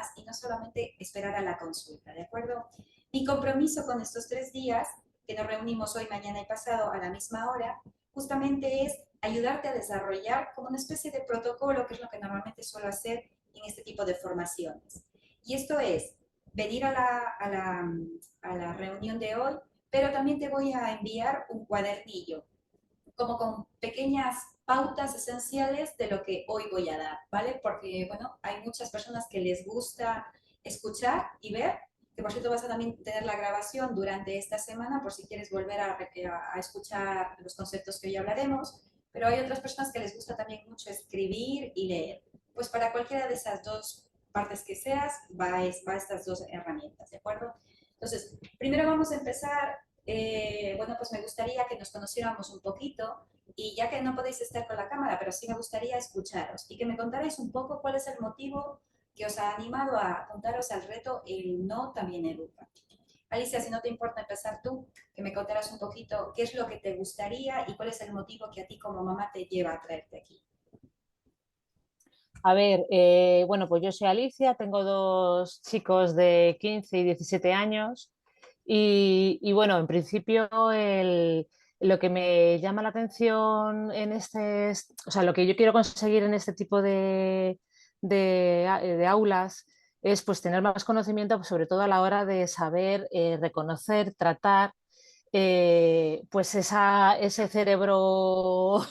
más y no solamente esperar a la consulta, ¿de acuerdo? Mi compromiso con estos 3 días, que nos reunimos hoy, mañana y pasado a la misma hora, justamente es ayudarte a desarrollar como una especie de protocolo, que es lo que normalmente suelo hacer en este tipo de formaciones. Y esto es venir a la reunión de hoy, pero también te voy a enviar un cuadernillo, como con pequeñas pautas esenciales de lo que hoy voy a dar, ¿vale? Porque, bueno, hay muchas personas que les gusta escuchar y ver, que por cierto vas a también tener la grabación durante esta semana por si quieres volver a escuchar los conceptos que hoy hablaremos, pero hay otras personas que les gusta también mucho escribir y leer. Pues para cualquiera de esas dos partes que seas, va estas dos herramientas, ¿de acuerdo? Entonces, primero vamos a empezar bueno, pues me gustaría que nos conociéramos un poquito y ya que no podéis estar con la cámara, pero sí me gustaría escucharos y que me contarais un poco cuál es el motivo que os ha animado a apuntaros al reto El No También Educa. Alicia, si no te importa empezar tú, que me contaras un poquito qué es lo que te gustaría y cuál es el motivo que a ti como mamá te lleva a traerte aquí. A ver, bueno, pues yo soy Alicia, tengo dos chicos de 15 y 17 años y bueno, en principio lo que me llama la atención en o sea, lo que yo quiero conseguir en este tipo de aulas es pues tener más conocimiento, pues, sobre todo a la hora de saber reconocer, tratar pues ese cerebro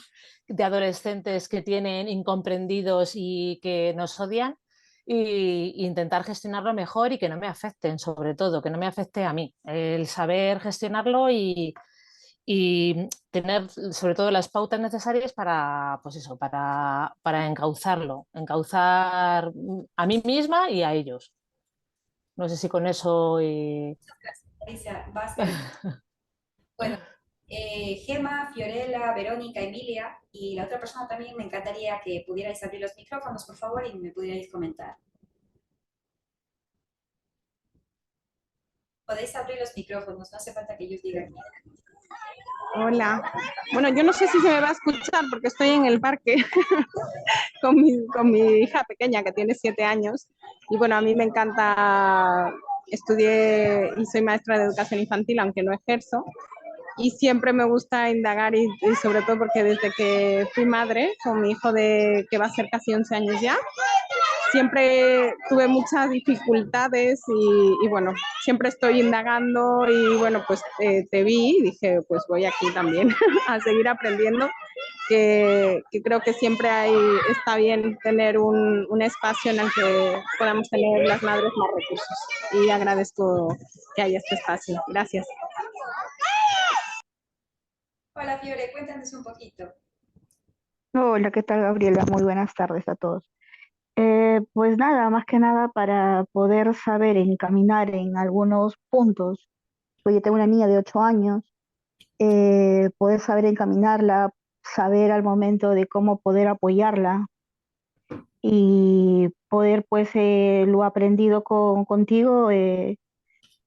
de adolescentes que tienen incomprendidos y que nos odian e intentar gestionarlo mejor y que no me afecten, sobre todo, que no me afecte a mí. El saber gestionarlo y tener sobre todo las pautas necesarias para, pues eso, para encauzar a mí misma y a ellos. No sé si con eso... Alicia, basta. Bueno, Gema, Fiorella, Verónica, Emilia y la otra persona también me encantaría que pudierais abrir los micrófonos, por favor, y me pudierais comentar. Podéis abrir los micrófonos, no hace falta que ellos digan. Hola. Bueno, yo no sé si se me va a escuchar porque estoy en el parque con mi hija pequeña que tiene 7 años. Y bueno, a mí me encanta, estudié y soy maestra de educación infantil, aunque no ejerzo. Y siempre me gusta indagar y sobre todo porque desde que fui madre con mi hijo que va a ser casi 11 años ya, siempre tuve muchas dificultades y bueno, siempre estoy indagando y bueno, pues te vi y dije, pues voy aquí también a seguir aprendiendo, que creo que siempre está bien tener un espacio en el que podamos tener las madres más recursos y agradezco que haya este espacio. Gracias. Hola Fiore, cuéntanos un poquito. Hola, ¿qué tal, Gabriela? Muy buenas tardes a todos. Pues nada, más que nada para poder saber encaminar en algunos puntos. Pues yo tengo una niña de 8 años, poder saber encaminarla, saber al momento de cómo poder apoyarla y poder, pues, lo aprendido contigo,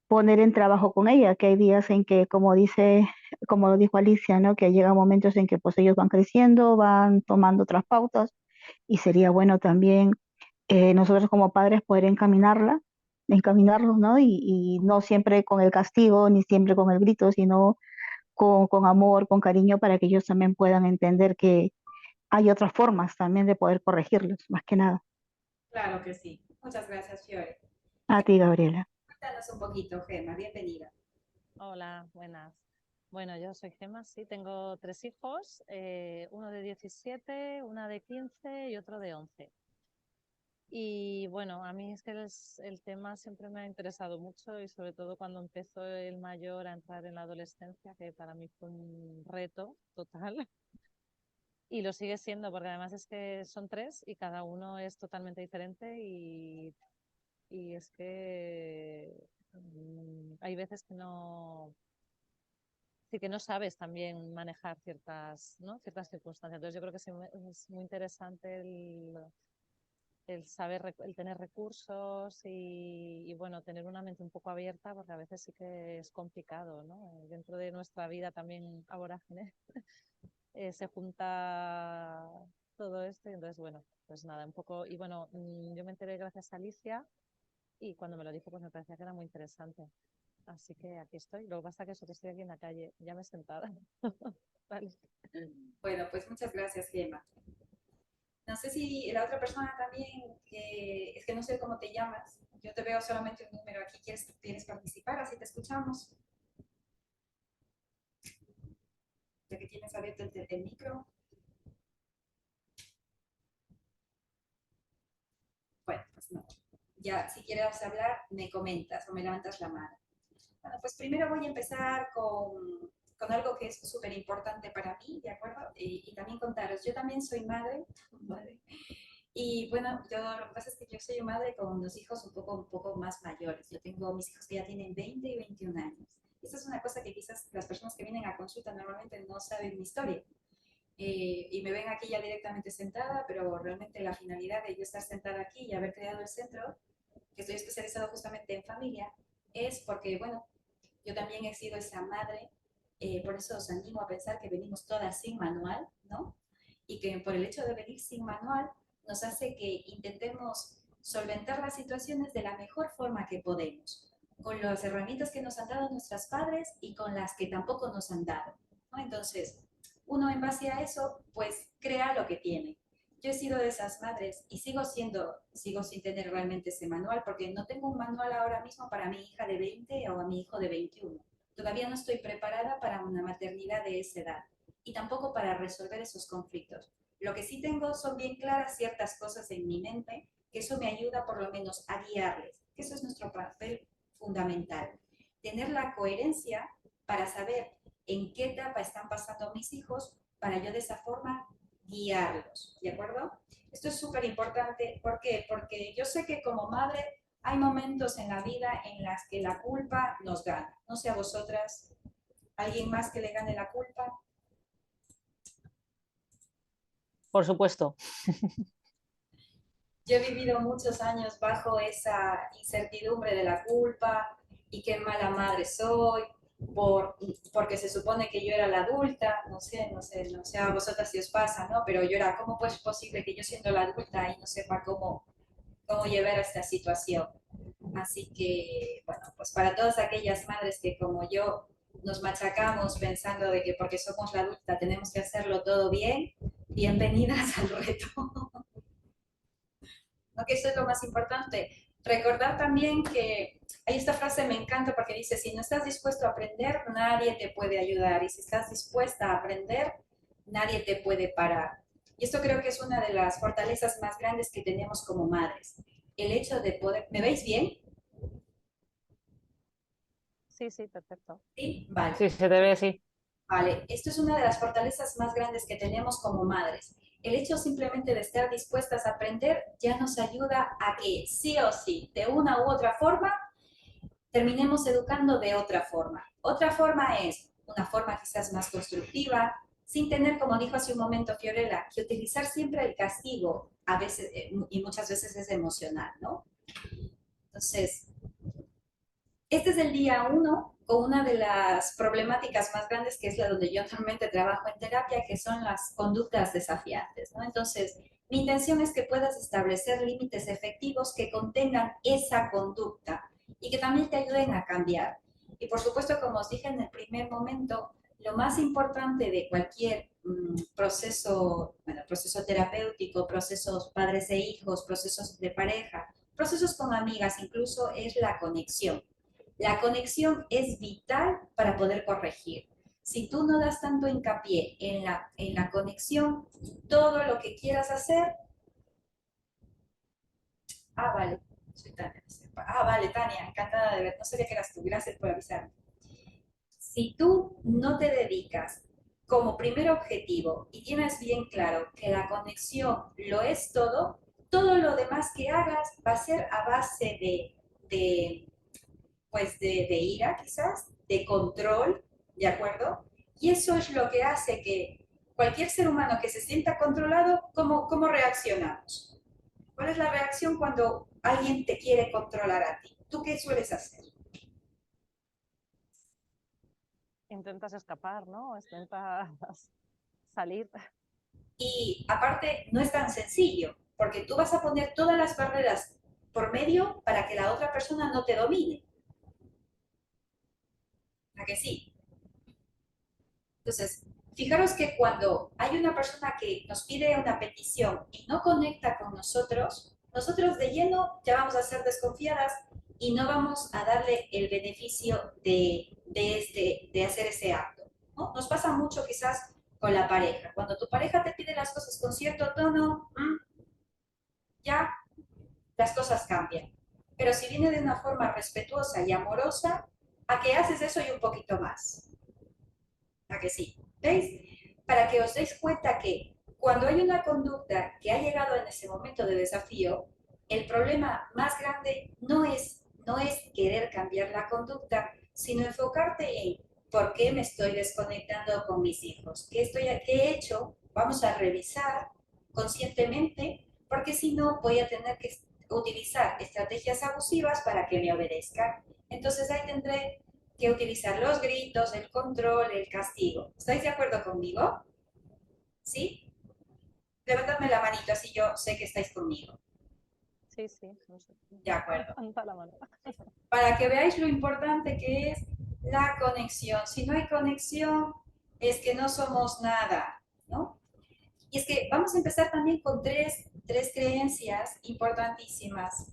poner en trabajo con ella, que hay días en que, como lo dijo Alicia, ¿no? Que llegan momentos en que pues ellos van creciendo, van tomando otras pautas y sería bueno también nosotros como padres poder encaminarlos, ¿no? Y no siempre con el castigo, ni siempre con el grito, sino con amor, con cariño, para que ellos también puedan entender que hay otras formas también de poder corregirlos, más que nada. Claro que sí. Muchas gracias, Fiore. A ti, Gabriela. Cuéntanos un poquito, Gema, bienvenida. Hola, buenas. Bueno, yo soy Gema, sí, tengo tres hijos, uno de 17, una de 15 y otro de 11. Y bueno, a mí es que el tema siempre me ha interesado mucho y sobre todo cuando empezó el mayor a entrar en la adolescencia, que para mí fue un reto total. Y lo sigue siendo, porque además es que son tres y cada uno es totalmente diferente y es que hay veces que no, sí que no sabes también manejar ciertas, ¿no? ciertas circunstancias. Entonces yo creo que es muy interesante el saber, el tener recursos y, bueno, tener una mente un poco abierta, porque a veces sí que es complicado, ¿no? Dentro de nuestra vida también a vorágine se junta todo esto y entonces, bueno, pues nada, un poco, y bueno, yo me enteré gracias a Alicia y cuando me lo dijo, pues me parecía que era muy interesante. Así que aquí estoy. Lo que pasa es que eso, que estoy aquí en la calle, ya me he sentada. Vale. Bueno, pues muchas gracias, Gemma. No sé si la otra persona también, que es que no sé cómo te llamas. Yo te veo solamente un número aquí. ¿Quieres participar? Así te escuchamos. Ya que tienes abierto el micro. Bueno, pues no. Ya, si quieres hablar, me comentas o me levantas la mano. Bueno, pues primero voy a empezar con algo que es súper importante para mí, ¿de acuerdo? Y también contaros, yo también soy madre, ¿vale? Y bueno, lo que pasa es que yo soy madre con dos hijos un poco más mayores. Yo tengo mis hijos que ya tienen 20 y 21 años. Esa es una cosa que quizás las personas que vienen a consulta normalmente no saben mi historia. Y me ven aquí ya directamente sentada, pero realmente la finalidad de yo estar sentada aquí y haber creado el centro, que estoy especializado justamente en familia, es porque, bueno, yo también he sido esa madre, por eso os animo a pensar que venimos todas sin manual, ¿no? Y que por el hecho de venir sin manual nos hace que intentemos solventar las situaciones de la mejor forma que podemos, con las herramientas que nos han dado nuestros padres y con las que tampoco nos han dado, ¿no? Entonces, uno en base a eso, pues crea lo que tiene. Yo he sido de esas madres y sigo sin tener realmente ese manual, porque no tengo un manual ahora mismo para mi hija de 20 o a mi hijo de 21. Todavía no estoy preparada para una maternidad de esa edad y tampoco para resolver esos conflictos. Lo que sí tengo son bien claras ciertas cosas en mi mente, que eso me ayuda por lo menos a guiarles, que eso es nuestro papel fundamental. Tener la coherencia para saber en qué etapa están pasando mis hijos, para yo de esa forma guiarlos, ¿de acuerdo? Esto es súper importante. ¿Por qué? Porque yo sé que como madre hay momentos en la vida en las que la culpa nos gana. No sé a vosotras, ¿alguien más que le gane la culpa? Por supuesto. Yo he vivido muchos años bajo esa incertidumbre de la culpa y qué mala madre soy, porque se supone que yo era la adulta, no sé a vosotras si os pasa, ¿no? Pero yo era, ¿cómo pues es posible que yo siendo la adulta y no sepa cómo llevar esta situación? Así que, bueno, pues para todas aquellas madres que como yo nos machacamos pensando de que porque somos la adulta tenemos que hacerlo todo bien, bienvenidas al reto. ¿No? Que eso es lo más importante. Recordar también que hay esta frase me encanta porque dice, si no estás dispuesto a aprender, nadie te puede ayudar. Y si estás dispuesta a aprender, nadie te puede parar. Y esto creo que es una de las fortalezas más grandes que tenemos como madres. El hecho de poder... ¿Me veis bien? Sí, sí, perfecto. Sí, vale. Sí, se te ve, sí. Vale, esto es una de las fortalezas más grandes que tenemos como madres. El hecho simplemente de estar dispuestas a aprender ya nos ayuda a que sí o sí, de una u otra forma, terminemos educando de otra forma. Otra forma es una forma quizás más constructiva, sin tener, como dijo hace un momento Fiorella, que utilizar siempre el castigo, a veces y muchas veces es emocional, ¿no? Entonces, este es el día 1 con una de las problemáticas más grandes, que es la donde yo normalmente trabajo en terapia, que son las conductas desafiantes, ¿no? Entonces, mi intención es que puedas establecer límites efectivos que contengan esa conducta y que también te ayuden a cambiar. Y por supuesto, como os dije en el primer momento, lo más importante de cualquier proceso, bueno, proceso terapéutico, procesos padres e hijos, procesos de pareja, procesos con amigas, incluso es la conexión. La conexión es vital para poder corregir. Si tú no das tanto hincapié en la conexión, todo lo que quieras hacer... Ah, vale, soy Tania. Ah, vale, Tania, encantada de ver. No sabía que eras tú, gracias por avisarme. Si tú no te dedicas como primer objetivo y tienes bien claro que la conexión lo es todo, todo lo demás que hagas va a ser a base de ira quizás, de control, ¿de acuerdo? Y eso es lo que hace que cualquier ser humano que se sienta controlado, ¿cómo reaccionamos? ¿Cuál es la reacción cuando alguien te quiere controlar a ti? ¿Tú qué sueles hacer? Intentas escapar, ¿no? Intentas salir. Y aparte, no es tan sencillo, porque tú vas a poner todas las barreras por medio para que la otra persona no te domine. ¿A que sí? Entonces, fijaros que cuando hay una persona que nos pide una petición y no conecta con nosotros, nosotros de lleno ya vamos a ser desconfiadas y no vamos a darle el beneficio de hacer ese acto, ¿no? Nos pasa mucho quizás con la pareja. Cuando tu pareja te pide las cosas con cierto tono, ya las cosas cambian. Pero si viene de una forma respetuosa y amorosa, ¿a qué haces eso y un poquito más? ¿A que sí? ¿Veis? Para que os deis cuenta que cuando hay una conducta que ha llegado en ese momento de desafío, el problema más grande no es querer cambiar la conducta, sino enfocarte en por qué me estoy desconectando con mis hijos. ¿Qué he hecho? Vamos a revisar conscientemente, porque si no voy a tener que utilizar estrategias abusivas para que me obedezcan. Entonces ahí tendré que utilizar los gritos, el control, el castigo. ¿Estáis de acuerdo conmigo? ¿Sí? Levantadme la manito, así yo sé que estáis conmigo. Sí, sí, no sé. De acuerdo. Levanta la mano. Para que veáis lo importante que es la conexión. Si no hay conexión, es que no somos nada, ¿no? Y es que vamos a empezar también con tres creencias importantísimas.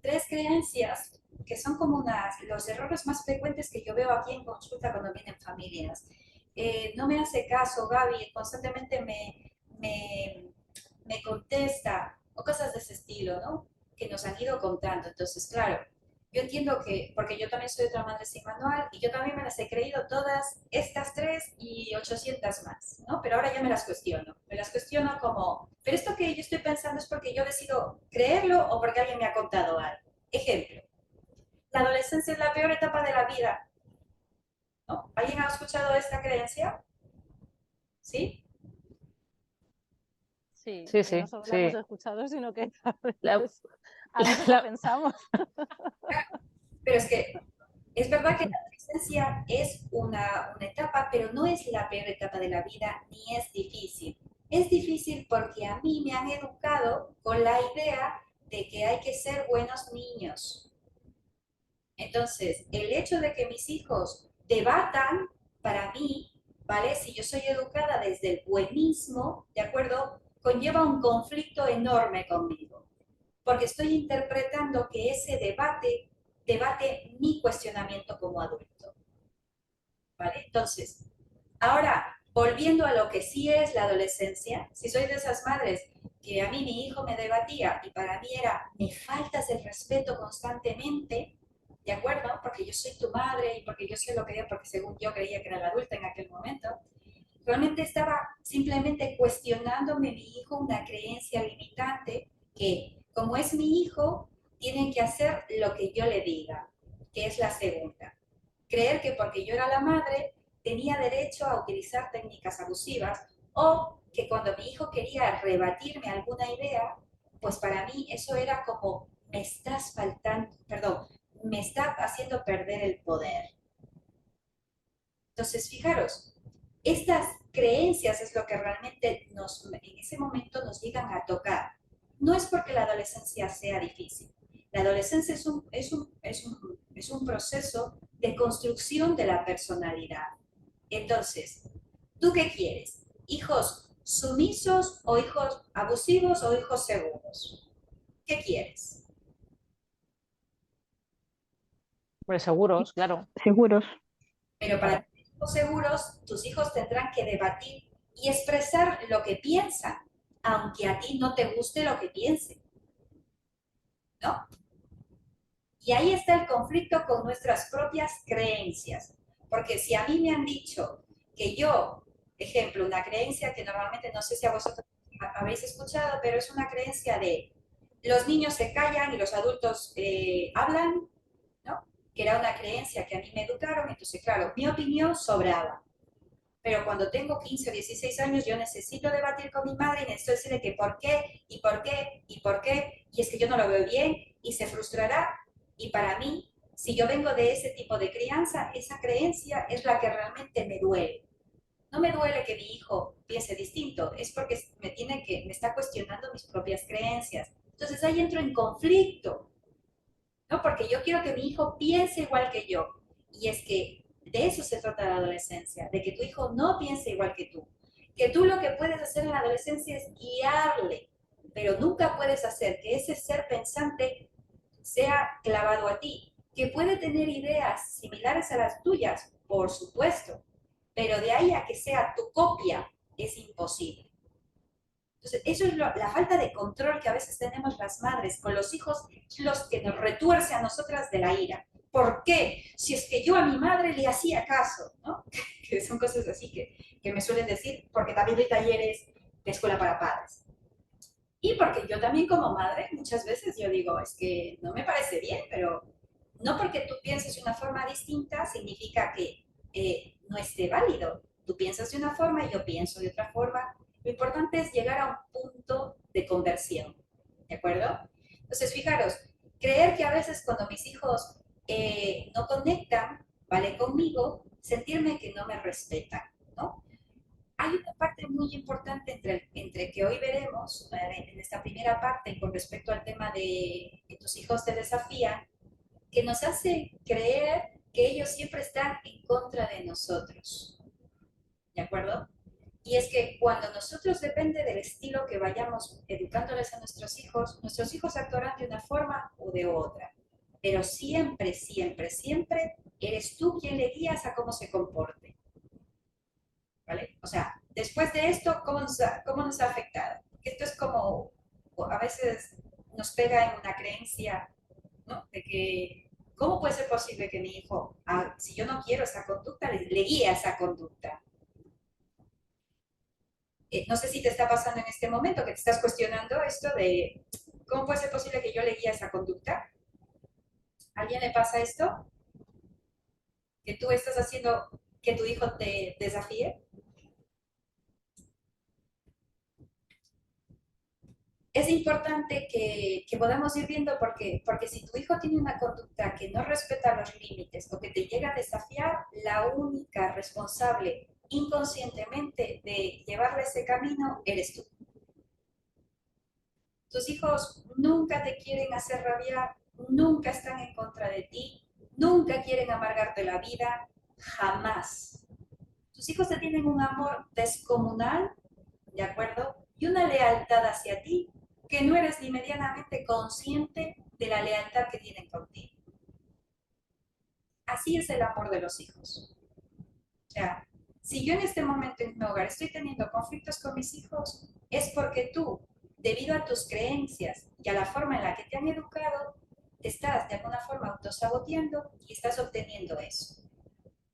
Tres creencias que son como los errores más frecuentes que yo veo aquí en consulta cuando vienen familias. No me hace caso, Gaby, constantemente me contesta, o cosas de ese estilo, ¿no? Que nos han ido contando. Entonces, claro, yo entiendo que, porque yo también soy otra madre sin manual, y yo también me las he creído todas estas tres y 800 más, ¿no? Pero ahora ya me las cuestiono. Me las cuestiono como, ¿pero esto que yo estoy pensando es porque yo decido creerlo o porque alguien me ha contado algo? Ejemplo, la adolescencia es la peor etapa de la vida, ¿no? ¿Alguien ha escuchado esta creencia? ¿Sí? Sí, Sí, y sí, no solo la hemos sí. escuchado, sino que La- a veces la- lo pensamos. Pero es que es verdad que la adolescencia es una etapa, pero no es la peor etapa de la vida, ni es difícil. Es difícil porque a mí me han educado con la idea de que hay que ser buenos niños. Entonces, el hecho de que mis hijos debatan, para mí, ¿vale? Si yo soy educada desde el buenismo, ¿de acuerdo? Conlleva un conflicto enorme conmigo, porque estoy interpretando que ese debate mi cuestionamiento como adulto, ¿vale? Entonces, ahora, volviendo a lo que sí es la adolescencia, si soy de esas madres que a mí mi hijo me debatía y para mí era, me faltas el respeto constantemente, ¿de acuerdo? Porque yo soy tu madre y porque yo sé lo que era, porque según yo creía que era la adulta en aquel momento, realmente estaba simplemente cuestionándome mi hijo una creencia limitante que, como es mi hijo, tiene que hacer lo que yo le diga, que es la segunda. Creer que porque yo era la madre tenía derecho a utilizar técnicas abusivas o que cuando mi hijo quería rebatirme alguna idea, pues para mí eso era como me estás faltando, perdón, me está haciendo perder el poder. Entonces, fijaros, estas creencias es lo que realmente en ese momento nos llegan a tocar. No es porque la adolescencia sea difícil. La adolescencia es un proceso de construcción de la personalidad. Entonces, ¿tú qué quieres? ¿Hijos sumisos o hijos abusivos o hijos seguros? ¿Qué quieres? Hombre, seguros, claro. Seguros. Pero para tener hijos seguros, tus hijos tendrán que debatir y expresar lo que piensan, aunque a ti no te guste lo que piensen, ¿no? Y ahí está el conflicto con nuestras propias creencias. Porque si a mí me han dicho que yo, ejemplo, una creencia que normalmente no sé si a vosotros habéis escuchado, pero es una creencia de los niños se callan y los adultos hablan, ¿no? Que era una creencia que a mí me educaron, entonces claro, mi opinión sobraba. Pero cuando tengo 15 o 16 años, yo necesito debatir con mi madre y necesito decirle que por qué, y por qué, y por qué, y es que yo no lo veo bien, y se frustrará. Y para mí, si yo vengo de ese tipo de crianza, esa creencia es la que realmente me duele. No me duele que mi hijo piense distinto, es porque me está cuestionando mis propias creencias. Entonces ahí entro en conflicto, ¿no? Porque yo quiero que mi hijo piense igual que yo. Y es que de eso se trata la adolescencia, de que tu hijo no piense igual que tú. Que tú lo que puedes hacer en la adolescencia es guiarle, pero nunca puedes hacer que ese ser pensante sea clavado a ti, que puede tener ideas similares a las tuyas, por supuesto, pero de ahí a que sea tu copia es imposible. Entonces, eso es la falta de control que a veces tenemos las madres con los hijos, los que nos retuerce a nosotras de la ira. ¿Por qué? Si es que yo a mi madre le hacía caso, ¿no? Que son cosas así que me suelen decir, porque también doy talleres de escuela para padres. Y porque yo también como madre, muchas veces yo digo, es que no me parece bien, pero no porque tú pienses de una forma distinta significa que no esté válido. Tú piensas de una forma y yo pienso de otra forma. Lo importante es llegar a un punto de conversión, ¿de acuerdo? Entonces, fijaros, creer que a veces cuando mis hijos no conectan, ¿vale? Conmigo, sentirme que no me respetan, ¿no? Hay una parte muy importante entre que hoy veremos en esta primera parte con respecto al tema de que tus hijos te desafían, que nos hace creer que ellos siempre están en contra de nosotros. ¿De acuerdo? Y es que cuando nosotros, depende del estilo que vayamos educándoles a nuestros hijos actuarán de una forma o de otra. Pero siempre, siempre, siempre eres tú quien le guías a cómo se comporte. ¿Vale? O sea, después de esto, cómo nos ha afectado? Esto es como, a veces nos pega en una creencia, ¿no? De que, ¿cómo puede ser posible que mi hijo, si yo no quiero esa conducta, le guíe a esa conducta? No sé si te está pasando en este momento que te estás cuestionando esto de, ¿cómo puede ser posible que yo le guíe a esa conducta? ¿A alguien le pasa esto? ¿Que tú estás haciendo que tu hijo te desafíe? Es importante que podamos ir viendo porque si tu hijo tiene una conducta que no respeta los límites o que te llega a desafiar, la única responsable inconscientemente de llevarle ese camino eres tú. Tus hijos nunca te quieren hacer rabiar, nunca están en contra de ti, nunca quieren amargarte la vida, jamás. Tus hijos te tienen un amor descomunal, ¿de acuerdo? Y una lealtad hacia ti que no eres ni medianamente consciente de la lealtad que tienen contigo. Así es el amor de los hijos. O sea, si yo en este momento en mi hogar estoy teniendo conflictos con mis hijos, es porque tú, debido a tus creencias y a la forma en la que te han educado, te estás de alguna forma autosaboteando y estás obteniendo eso.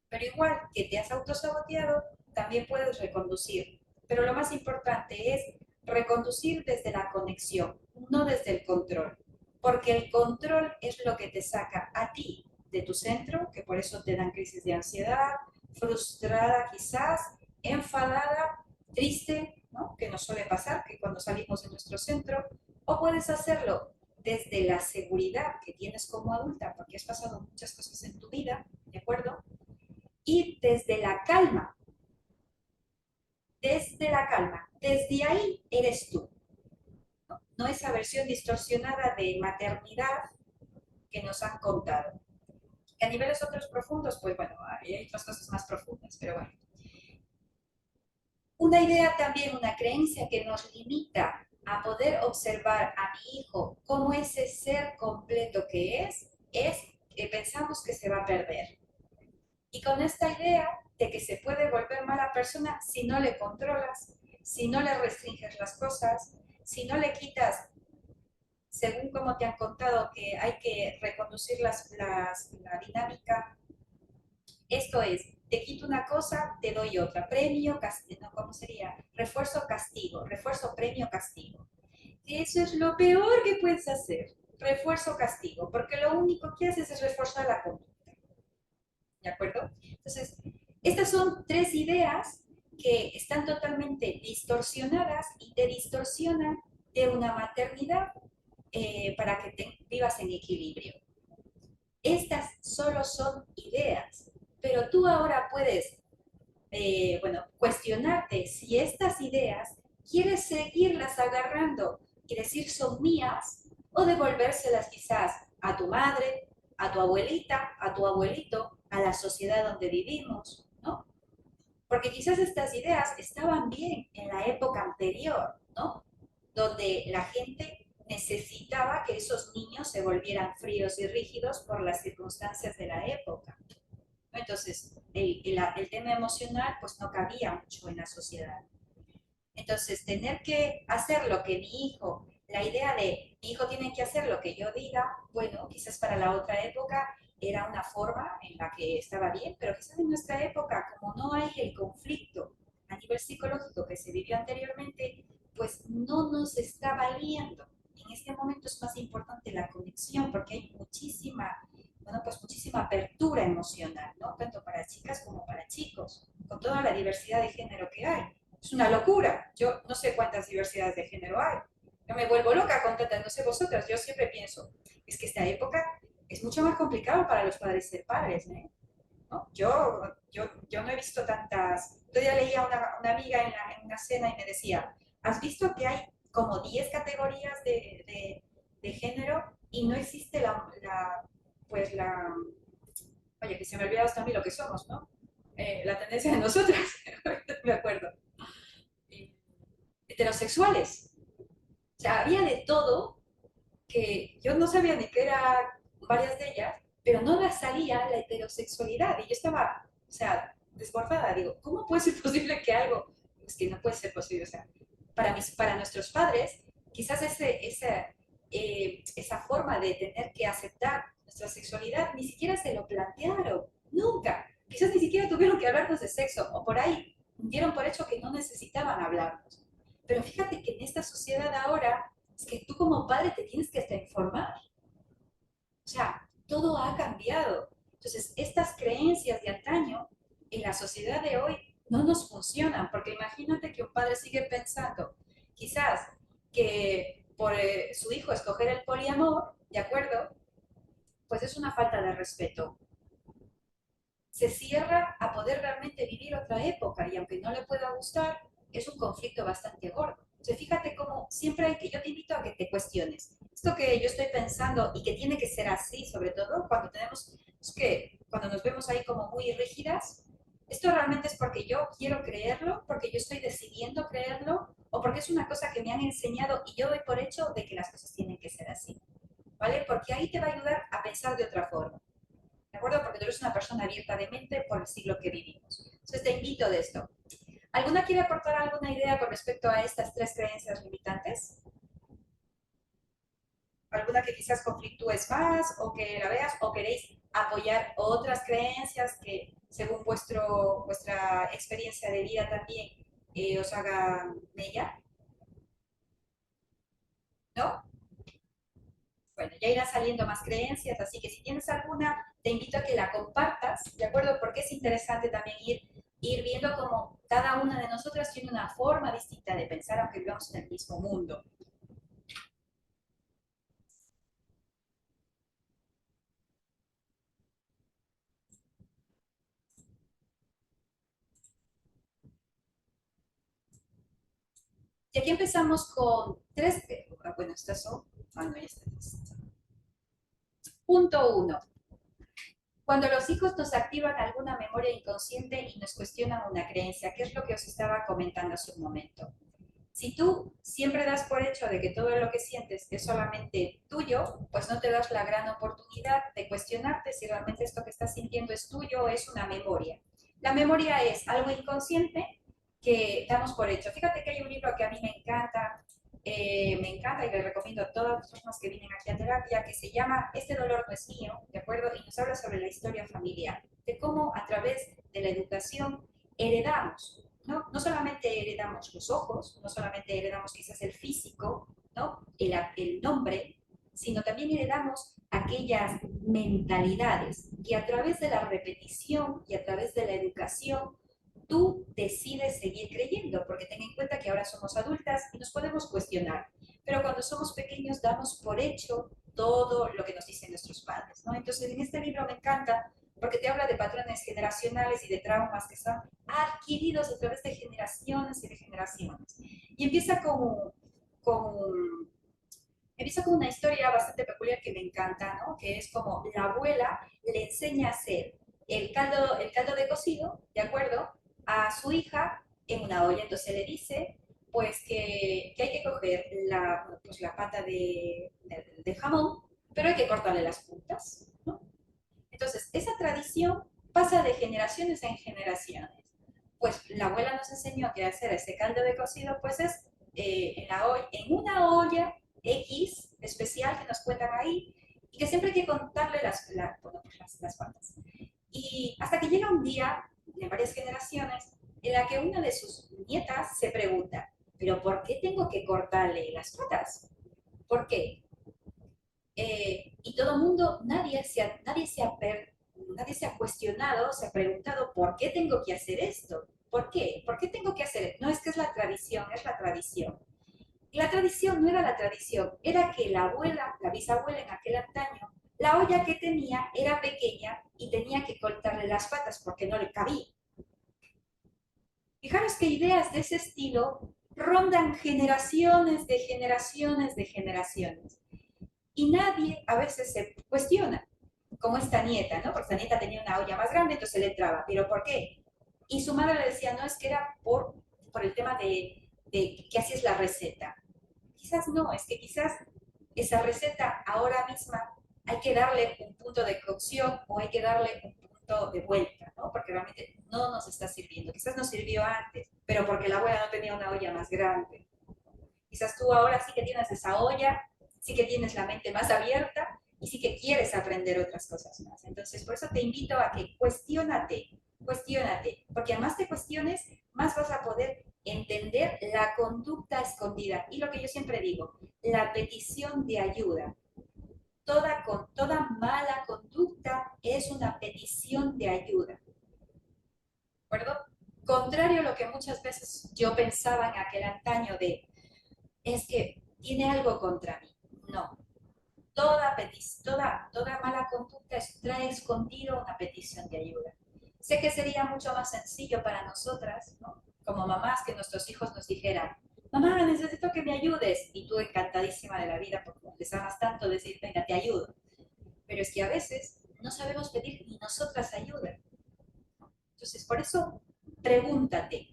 Pero igual que te has autosaboteado, también puedes reconducir. Pero lo más importante es reconducir desde la conexión, no desde el control. Porque el control es lo que te saca a ti de tu centro, que por eso te dan crisis de ansiedad, frustrada quizás, enfadada, triste, ¿no? Que nos suele pasar, que cuando salimos de nuestro centro, o puedes hacerlo desde la seguridad que tienes como adulta, porque has pasado muchas cosas en tu vida, ¿de acuerdo? Y desde la calma, desde ahí eres tú, ¿no? No esa versión distorsionada de maternidad que nos han contado. A niveles otros profundos, pues bueno, hay otras cosas más profundas, pero bueno. Una idea también, una creencia que nos limita a poder observar a mi hijo como ese ser completo que es que pensamos que se va a perder. Y con esta idea de que se puede volver mala persona si no le controlas, si no le restringes las cosas, si no le quitas, según como te han contado, que hay que reconducir la dinámica. Esto es, te quito una cosa, te doy otra. Premio, castigo, no, ¿cómo sería? Refuerzo, castigo. Refuerzo, premio, castigo. Eso es lo peor que puedes hacer. Refuerzo, castigo. Porque lo único que haces es reforzar la conducta. ¿De acuerdo? Entonces, estas son tres ideas que están totalmente distorsionadas y te distorsionan de una maternidad para que vivas en equilibrio. Estas solo son ideas, pero tú ahora puedes, cuestionarte si estas ideas quieres seguirlas agarrando y decir son mías, o devolvérselas quizás a tu madre, a tu abuelita, a tu abuelito, a la sociedad donde vivimos, ¿no? Porque quizás estas ideas estaban bien en la época anterior, ¿no? Donde la gente necesitaba que esos niños se volvieran fríos y rígidos por las circunstancias de la época. Entonces, el tema emocional pues no cabía mucho en la sociedad. Entonces, tener que hacer lo que mi hijo, la idea de mi hijo tiene que hacer lo que yo diga, bueno, quizás para la otra época era una forma en la que estaba bien, pero quizás en nuestra época, como no hay el conflicto a nivel psicológico que se vivió anteriormente, pues no nos está valiendo. En este momento es más importante la conexión porque hay muchísima, bueno, pues muchísima apertura emocional, ¿no? Tanto para chicas como para chicos, con toda la diversidad de género que hay. Es una locura. Yo no sé cuántas diversidades de género hay. Yo me vuelvo loca con tantas, no sé vosotras, yo siempre pienso, es que esta época es mucho más complicado para los padres ser padres, ¿eh? ¿No? Yo no he visto tantas... Todavía leía una amiga en una cena y me decía, ¿has visto que hay como 10 categorías de género y no existe pues la... Oye, que se me ha olvidado también lo que somos, ¿no? La tendencia de nosotras, me acuerdo. Heterosexuales. O sea, había de todo que yo no sabía ni qué eran varias de ellas, pero no las salía la heterosexualidad. Y yo estaba, o sea, desbordada. Digo, ¿cómo puede ser posible que algo? Es que no puede ser posible. O sea, para nuestros padres, quizás esa forma de tener que aceptar nuestra sexualidad ni siquiera se lo plantearon. Nunca. Quizás ni siquiera tuvieron que hablarnos de sexo. O por ahí dieron por hecho que no necesitaban hablarnos. Pero fíjate que en esta sociedad ahora es que tú como padre te tienes que hasta informar. O sea, todo ha cambiado. Entonces, estas creencias de antaño en la sociedad de hoy no nos funcionan, porque imagínate que un padre sigue pensando, quizás, que por su hijo escoger el poliamor, ¿de acuerdo? Pues es una falta de respeto. Se cierra a poder realmente vivir otra época y aunque no le pueda gustar, es un conflicto bastante gordo. Entonces, fíjate cómo siempre hay que, yo te invito a que te cuestiones. Esto que yo estoy pensando y que tiene que ser así, sobre todo cuando tenemos, es que cuando nos vemos ahí como muy rígidas, ¿esto realmente es porque yo quiero creerlo, porque yo estoy decidiendo creerlo, o porque es una cosa que me han enseñado y yo doy por hecho de que las cosas tienen que ser así? ¿Vale? Porque ahí te va a ayudar a pensar de otra forma. ¿De acuerdo? Porque tú eres una persona abierta de mente por el siglo que vivimos. Entonces te invito de esto. ¿Alguna quiere aportar alguna idea con respecto a estas tres creencias limitantes? ¿Alguna que quizás conflictúes más o que la veas o queréis apoyar otras creencias que según vuestra experiencia de vida también os hagan mella? ¿No? Bueno, ya irán saliendo más creencias, así que si tienes alguna, te invito a que la compartas, ¿de acuerdo? Porque es interesante también ir viendo cómo cada una de nosotras tiene una forma distinta de pensar, aunque vivamos en el mismo mundo. Y aquí empezamos con tres, bueno, estas son, no, ya está. Punto uno. Cuando los hijos nos activan alguna memoria inconsciente y nos cuestionan una creencia, ¿qué es lo que os estaba comentando hace un momento? Si tú siempre das por hecho de que todo lo que sientes es solamente tuyo, pues no te das la gran oportunidad de cuestionarte si realmente esto que estás sintiendo es tuyo o es una memoria. La memoria es algo inconsciente que damos por hecho. Fíjate que hay un libro que a mí me encanta y le recomiendo a todas las personas que vienen aquí a terapia, que se llama Este dolor no es mío, ¿de acuerdo? Y nos habla sobre la historia familiar, de cómo a través de la educación heredamos, ¿no? No solamente heredamos los ojos, no solamente heredamos quizás el físico, ¿no? El nombre, sino también heredamos aquellas mentalidades que a través de la repetición y a través de la educación tú decides seguir creyendo, porque ten en cuenta que ahora somos adultas y nos podemos cuestionar, pero cuando somos pequeños damos por hecho todo lo que nos dicen nuestros padres, ¿no? Entonces en este libro me encanta porque te habla de patrones generacionales y de traumas que son adquiridos a través de generaciones y de generaciones. Y empieza con Empiezo con una historia bastante peculiar que me encanta, ¿no? Que es como la abuela le enseña a hacer el caldo de cocido, ¿de acuerdo? A su hija en una olla. Entonces le dice, pues, que hay que coger pues, la pata de jamón, pero hay que cortarle las puntas, ¿no? Entonces, esa tradición pasa de generaciones en generaciones. Pues la abuela nos enseñó que hacer ese caldo de cocido, pues es en una olla X especial que nos cuentan ahí y que siempre hay que contarle bueno, pues las patas. Y hasta que llega un día, de varias generaciones, en la que una de sus nietas se pregunta, ¿pero por qué tengo que cortarle las patas? ¿Por qué? Y todo el mundo, nadie se ha cuestionado, se ha preguntado, ¿por qué tengo que hacer esto? ¿Por qué? ¿Por qué tengo que hacer esto? No es que es la tradición, es la tradición. Y la tradición no era la tradición, era que la abuela, la bisabuela en aquel antaño, la olla que tenía era pequeña y tenía que cortarle las patas porque no le cabía. Fijaros que ideas de ese estilo rondan generaciones de generaciones de generaciones. Y nadie a veces se cuestiona, como esta nieta, ¿no? Porque esta nieta tenía una olla más grande, entonces le entraba. ¿Pero por qué? Y su madre le decía, no, es que era por el tema de que así es la receta. Quizás no, es que quizás esa receta ahora misma hay que darle un punto de cocción o hay que darle un punto de vuelta, ¿no? Porque realmente no nos está sirviendo. Quizás nos sirvió antes, pero porque la abuela no tenía una olla más grande. Quizás tú ahora sí que tienes esa olla, sí que tienes la mente más abierta y sí que quieres aprender otras cosas más. Entonces, por eso te invito a que cuestiónate, porque a más te cuestiones, más vas a poder entender la conducta escondida. Y lo que yo siempre digo, la petición de ayuda. Toda mala conducta es una petición de ayuda. ¿De acuerdo? Contrario a lo que muchas veces yo pensaba en aquel antaño de es que tiene algo contra mí. No. Toda mala conducta trae escondido una petición de ayuda. Sé que sería mucho más sencillo para nosotras, ¿no? Como mamás, que nuestros hijos nos dijeran, mamá, necesito que me ayudes. Y tú encantadísima de la vida, porque les amas tanto, decir, venga, te ayudo. Pero es que a veces no sabemos pedir ni nosotras ayuda. Entonces, por eso, pregúntate,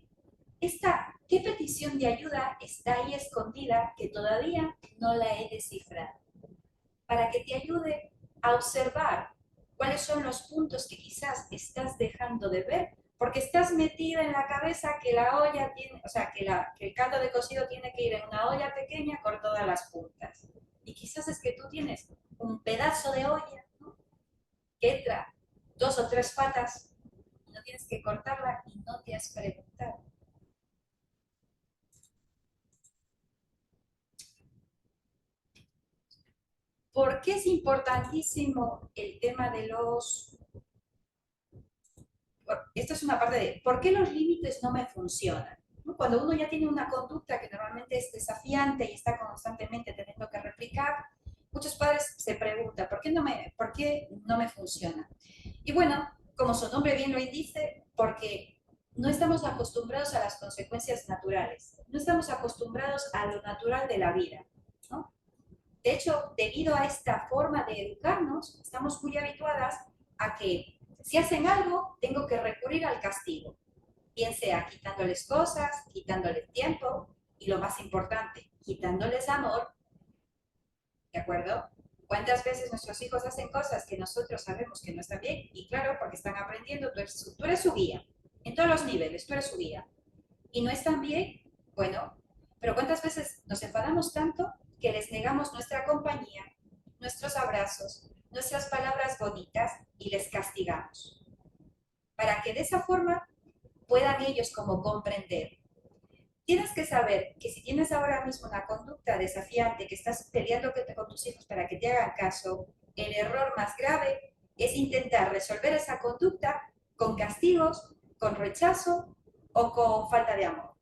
¿qué petición de ayuda está ahí escondida que todavía no la he descifrado? Para que te ayude a observar cuáles son los puntos que quizás estás dejando de ver, porque estás metida en la cabeza que la olla tiene, o sea, que el caldo de cocido tiene que ir en una olla pequeña con todas las puntas. Y quizás es que tú tienes un pedazo de olla, ¿no? Que entra 2 o 3 patas y no tienes que cortarla y no te has preguntado. ¿Por qué es importantísimo el tema de esto es una parte de, ¿por qué los límites no me funcionan? ¿No? Cuando uno ya tiene una conducta que normalmente es desafiante y está constantemente teniendo que replicar, muchos padres se preguntan, ¿por qué no me funciona? Y bueno, como su nombre bien lo indica, porque no estamos acostumbrados a las consecuencias naturales, no estamos acostumbrados a lo natural de la vida, ¿no? De hecho, debido a esta forma de educarnos, estamos muy habituadas a que si hacen algo, tengo que recurrir al castigo, bien sea quitándoles cosas, quitándoles tiempo y lo más importante, quitándoles amor, ¿de acuerdo? ¿Cuántas veces nuestros hijos hacen cosas que nosotros sabemos que no están bien? Y claro, porque están aprendiendo, tú eres su guía, en todos los niveles, tú eres su guía. Y no están bien, bueno, pero ¿cuántas veces nos enfadamos tanto que les negamos nuestra compañía, nuestros abrazos, nuestras palabras bonitas y les castigamos? Para que de esa forma puedan ellos como comprender. Tienes que saber que si tienes ahora mismo una conducta desafiante, que estás peleando con tus hijos para que te hagan caso, el error más grave es intentar resolver esa conducta con castigos, con rechazo o con falta de amor.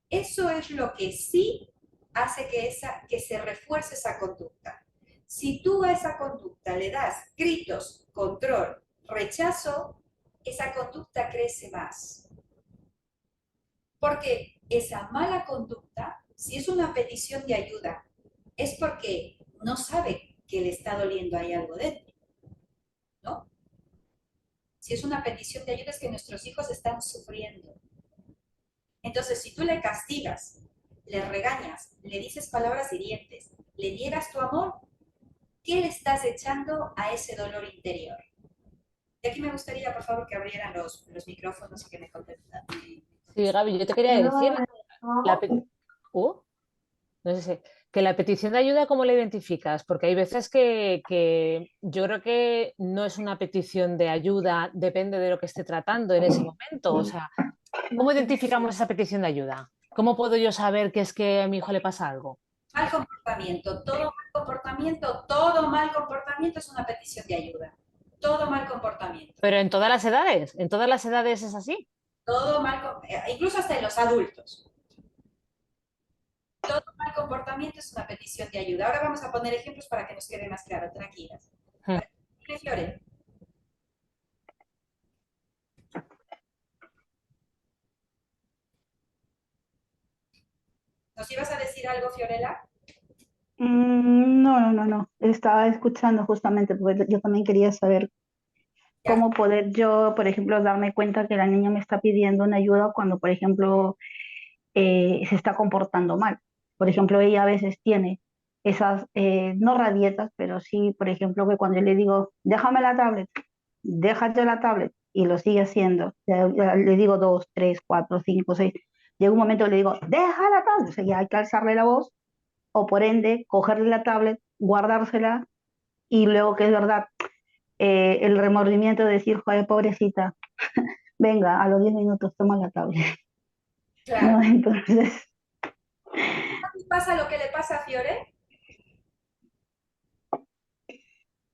Eso es lo que sí hace que se refuerce esa conducta. Si tú a esa conducta le das gritos, control, rechazo, esa conducta crece más. Porque esa mala conducta, si es una petición de ayuda, es porque no sabe que le está doliendo ahí algo dentro, ¿no? Si es una petición de ayuda es que nuestros hijos están sufriendo. Entonces, si tú le castigas, le regañas, le dices palabras hirientes, le niegas tu amor, ¿qué le estás echando a ese dolor interior? Y aquí me gustaría, por favor, que abrieran los micrófonos y que me contestaran. Sí, Gaby, yo te quería decir, la, pe- no sé que la petición de ayuda, ¿cómo la identificas? Porque hay veces que yo creo que no es una petición de ayuda, depende de lo que esté tratando en ese momento. O sea, ¿cómo identificamos esa petición de ayuda? ¿Cómo puedo yo saber que es que a mi hijo le pasa algo? Mal comportamiento, todo mal comportamiento es una petición de ayuda. Todo mal comportamiento. Pero en todas las edades es así. Todo mal, incluso hasta en los adultos. Todo mal comportamiento es una petición de ayuda. Ahora vamos a poner ejemplos para que nos quede más claro, tranquilas. Hmm. Dime, Fiore. ¿Nos ibas a decir algo, Fiorella? No. Estaba escuchando justamente porque yo también quería saber Ya. cómo poder yo, por ejemplo, darme cuenta que la niña me está pidiendo una ayuda cuando, por ejemplo, se está comportando mal. Por ejemplo, ella a veces tiene esas, no rabietas, pero sí, por ejemplo, que cuando yo le digo, déjate la tablet, y lo sigue haciendo, ya le digo dos, tres, cuatro, cinco, seis, llega un momento que le digo, deja la tablet, o sea, ya hay que alzarle la voz, o por ende, cogerle la tablet, guardársela, y luego que es verdad, el remordimiento de decir, joder, pobrecita, venga, a los 10 minutos toma la tablet, Claro. ¿no? Entonces, ¿Pasa lo que le pasa a Fiore?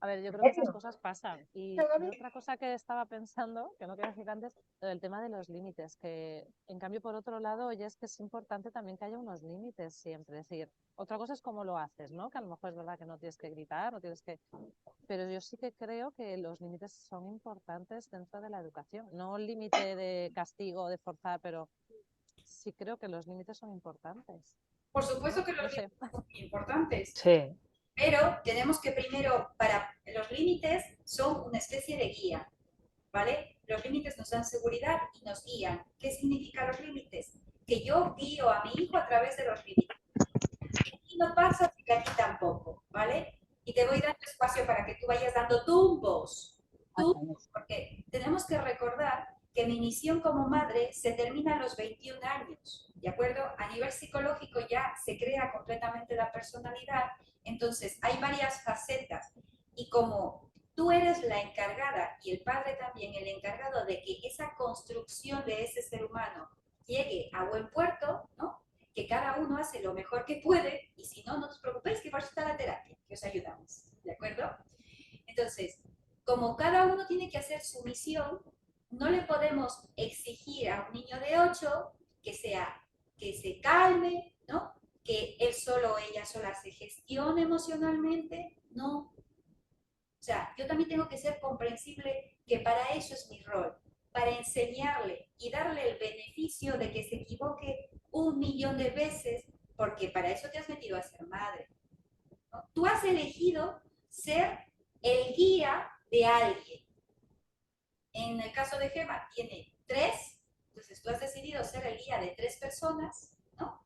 A ver, yo creo que esas cosas pasan. Y yo otra cosa que estaba pensando, que no quiero decir antes, el tema de los límites, que en cambio por otro lado, oye, es que es importante también que haya unos límites siempre. Es decir, otra cosa es cómo lo haces, ¿no? Que a lo mejor es verdad que no tienes que gritar, no tienes que... Pero yo sí que creo que los límites son importantes dentro de la educación. No el límite de castigo, de forzar, pero sí creo que los límites son importantes. Por supuesto que No los sé. límites son muy importantes. Sí. Pero tenemos que primero, para los límites son una especie de guía, ¿vale? Los límites nos dan seguridad y nos guían. ¿Qué significan los límites? Que yo guío a mi hijo a través de los límites. Aquí no pasa y que aquí tampoco, ¿vale? Y te voy dando espacio para que tú vayas dando tumbos, porque tenemos que recordar que mi misión como madre se termina a los 21 años, ¿de acuerdo? A nivel psicológico ya se crea completamente la personalidad, entonces hay varias facetas y como tú eres la encargada y el padre también el encargado de que esa construcción de ese ser humano llegue a buen puerto, ¿no? Que cada uno hace lo mejor que puede y si no, no os preocupéis que por eso está la terapia, que os ayudamos, ¿de acuerdo? Entonces, como cada uno tiene que hacer su misión, no le podemos exigir a un niño de 8 que se calme, ¿no? Que él solo o ella sola se gestione emocionalmente, no. O sea, yo también tengo que ser comprensible que para eso es mi rol, para enseñarle y darle el beneficio de que se equivoque 1 millón de veces, porque para eso te has metido a ser madre, ¿no? Tú has elegido ser el guía de alguien. En el caso de Gemma, tiene 3, entonces tú has decidido ser el guía de 3 personas, ¿no?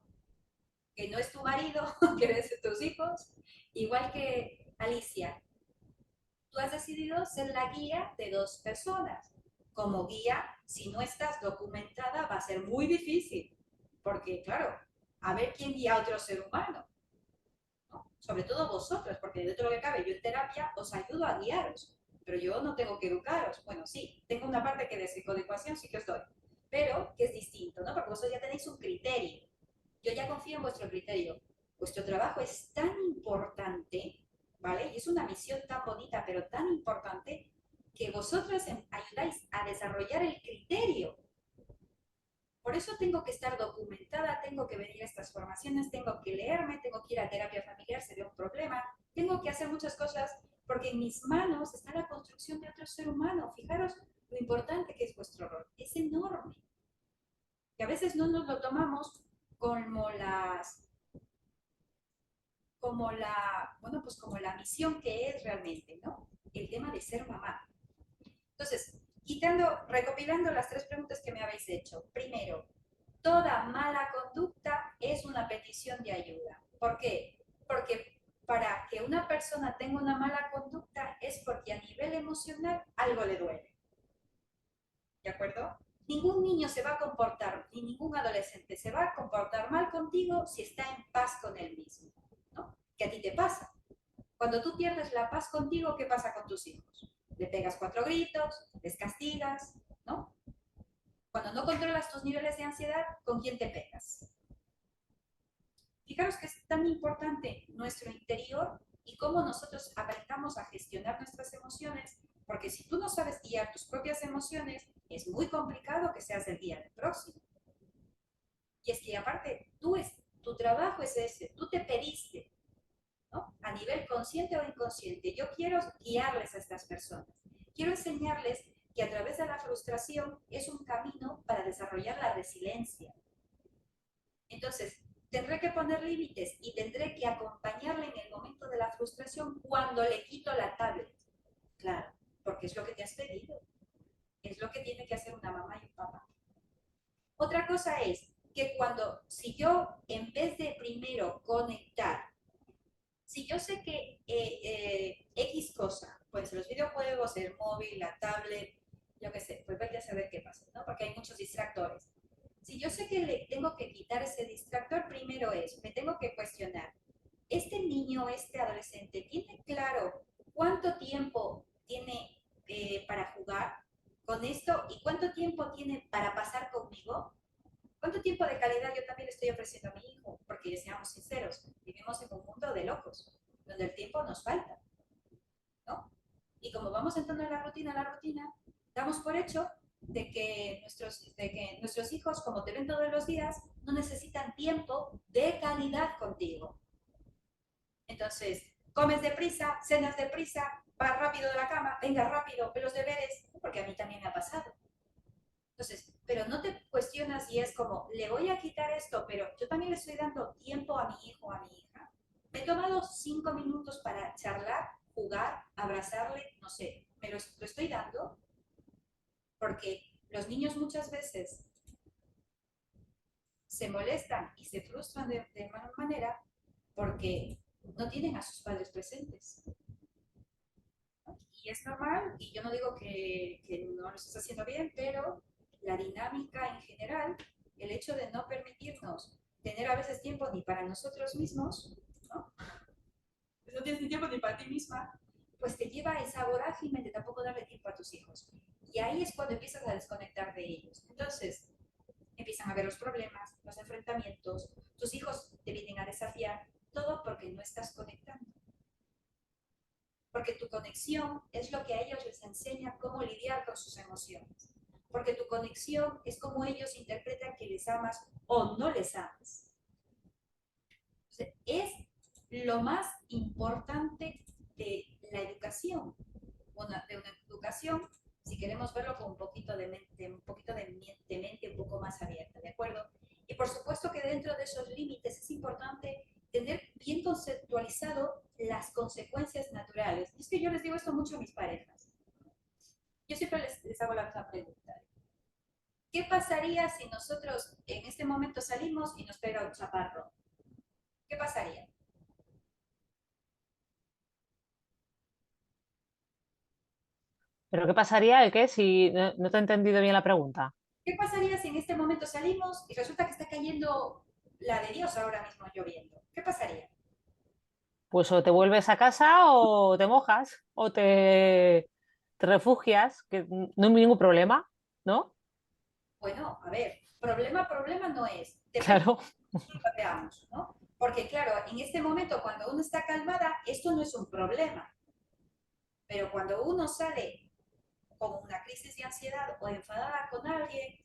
Que no es tu marido, que eres de tus hijos, igual que Alicia. Tú has decidido ser la guía de 2 personas. Como guía, si no estás documentada, va a ser muy difícil, porque claro, a ver quién guía a otro ser humano, ¿no? Sobre todo vosotros, porque dentro de lo que cabe, yo en terapia os ayudo a guiaros, pero yo no tengo que educaros. Bueno, sí, tengo una parte que de psicoeducación sí que os doy, pero que es distinto, ¿no? Porque vosotros ya tenéis un criterio. Yo ya confío en vuestro criterio. Vuestro trabajo es tan importante, ¿vale? Y es una misión tan bonita, pero tan importante, que vosotros ayudáis a desarrollar el criterio. Por eso tengo que estar documentada, tengo que venir a estas formaciones, tengo que leerme, tengo que ir a terapia familiar si veo un problema, tengo que hacer muchas cosas porque en mis manos está la construcción de otro ser humano. Fijaros lo importante que es vuestro rol, es enorme. Y a veces no nos lo tomamos como bueno, pues como la misión que es realmente, ¿no? El tema de ser mamá. Entonces, recopilando las 3 preguntas que me habéis hecho. Primero, toda mala conducta es una petición de ayuda. ¿Por qué? Porque para que una persona tenga una mala conducta es porque a nivel emocional algo le duele. ¿De acuerdo? Ningún niño se va a comportar, ni ningún adolescente se va a comportar mal contigo si está en paz con él mismo, ¿no? ¿Qué a ti te pasa? Cuando tú pierdes la paz contigo, ¿qué pasa con tus hijos? Le pegas 4 gritos, les castigas, ¿no? Cuando no controlas tus niveles de ansiedad, ¿con quién te pegas? Fijaros que es tan importante nuestro interior y cómo nosotros aprendamos a gestionar nuestras emociones, porque si tú no sabes guiar tus propias emociones, es muy complicado que seas el guía del próximo. Y es que aparte, tu trabajo es ese, tú te pediste, ¿no? A nivel consciente o inconsciente, yo quiero guiarles a estas personas. Quiero enseñarles que a través de la frustración es un camino para desarrollar la resiliencia. Entonces, tendré que poner límites y tendré que acompañarle en el momento de la frustración cuando le quito la tablet. Claro, porque es lo que te has pedido. Es lo que tiene que hacer una mamá y un papá. Otra cosa es que si yo, en vez de primero conectar, si yo sé que X cosa, pues los videojuegos, el móvil, la tablet, yo qué sé, pues vaya a saber qué pasa, ¿no? Porque hay muchos distractores. Si yo sé que le tengo que quitar ese distractor, primero me tengo que cuestionar, ¿este niño, este adolescente, tiene claro cuánto tiempo tiene para jugar con esto y cuánto tiempo tiene para pasar conmigo? ¿Cuánto tiempo de calidad yo también le estoy ofreciendo a mi hijo? Porque seamos sinceros, vivimos en un mundo de locos, donde el tiempo nos falta, ¿no? Y como vamos entrando en la rutina, damos por hecho de que nuestros hijos, como te ven todos los días, no necesitan tiempo de calidad contigo. Entonces, comes deprisa, cenas deprisa, vas rápido de la cama, venga rápido, ve los deberes, porque a mí también me ha pasado. Entonces, pero no te cuestionas y es como, le voy a quitar esto, pero yo también le estoy dando tiempo a mi hijo, a mi hija. Me he tomado 5 minutos para charlar, jugar, abrazarle, no sé, me lo estoy dando porque los niños muchas veces se molestan y se frustran de mala manera porque no tienen a sus padres presentes. Y es normal, y yo no digo que no lo estés haciendo bien, pero la dinámica en general, el hecho de no permitirnos tener a veces tiempo ni para nosotros mismos, ¿no? Pues no tienes ni tiempo ni para ti misma, pues te lleva a esa vorágine de tampoco darle tiempo a tus hijos. Y ahí es cuando empiezas a desconectar de ellos. Entonces, empiezan a ver los problemas, los enfrentamientos, tus hijos te vienen a desafiar, todo porque no estás conectando. Porque tu conexión es lo que a ellos les enseña cómo lidiar con sus emociones. Porque tu conexión es como ellos interpretan que les amas o no les amas. Entonces, es lo más importante de la educación, de una educación, si queremos verlo con un poquito de mente un poco más abierta, ¿de acuerdo? Y por supuesto que dentro de esos límites es importante tener bien conceptualizado las consecuencias naturales. Y es que yo les digo esto mucho a mis parejas. Yo siempre les hago la misma pregunta. ¿Qué pasaría si nosotros en este momento salimos y nos pega un chaparrón? ¿Qué pasaría? ¿Pero qué pasaría? ¿El qué? Si no te he entendido bien la pregunta. ¿Qué pasaría si en este momento salimos y resulta que está cayendo la de Dios ahora mismo lloviendo? ¿Qué pasaría? Pues o te vuelves a casa o te mojas o te refugias, que no hay ningún problema, ¿no? Bueno, a ver, problema no es. Depende Claro, de cómo lo veamos, ¿no? Porque claro, en este momento cuando uno está calmada, esto no es un problema. Pero cuando uno sale con una crisis de ansiedad o enfadada con alguien,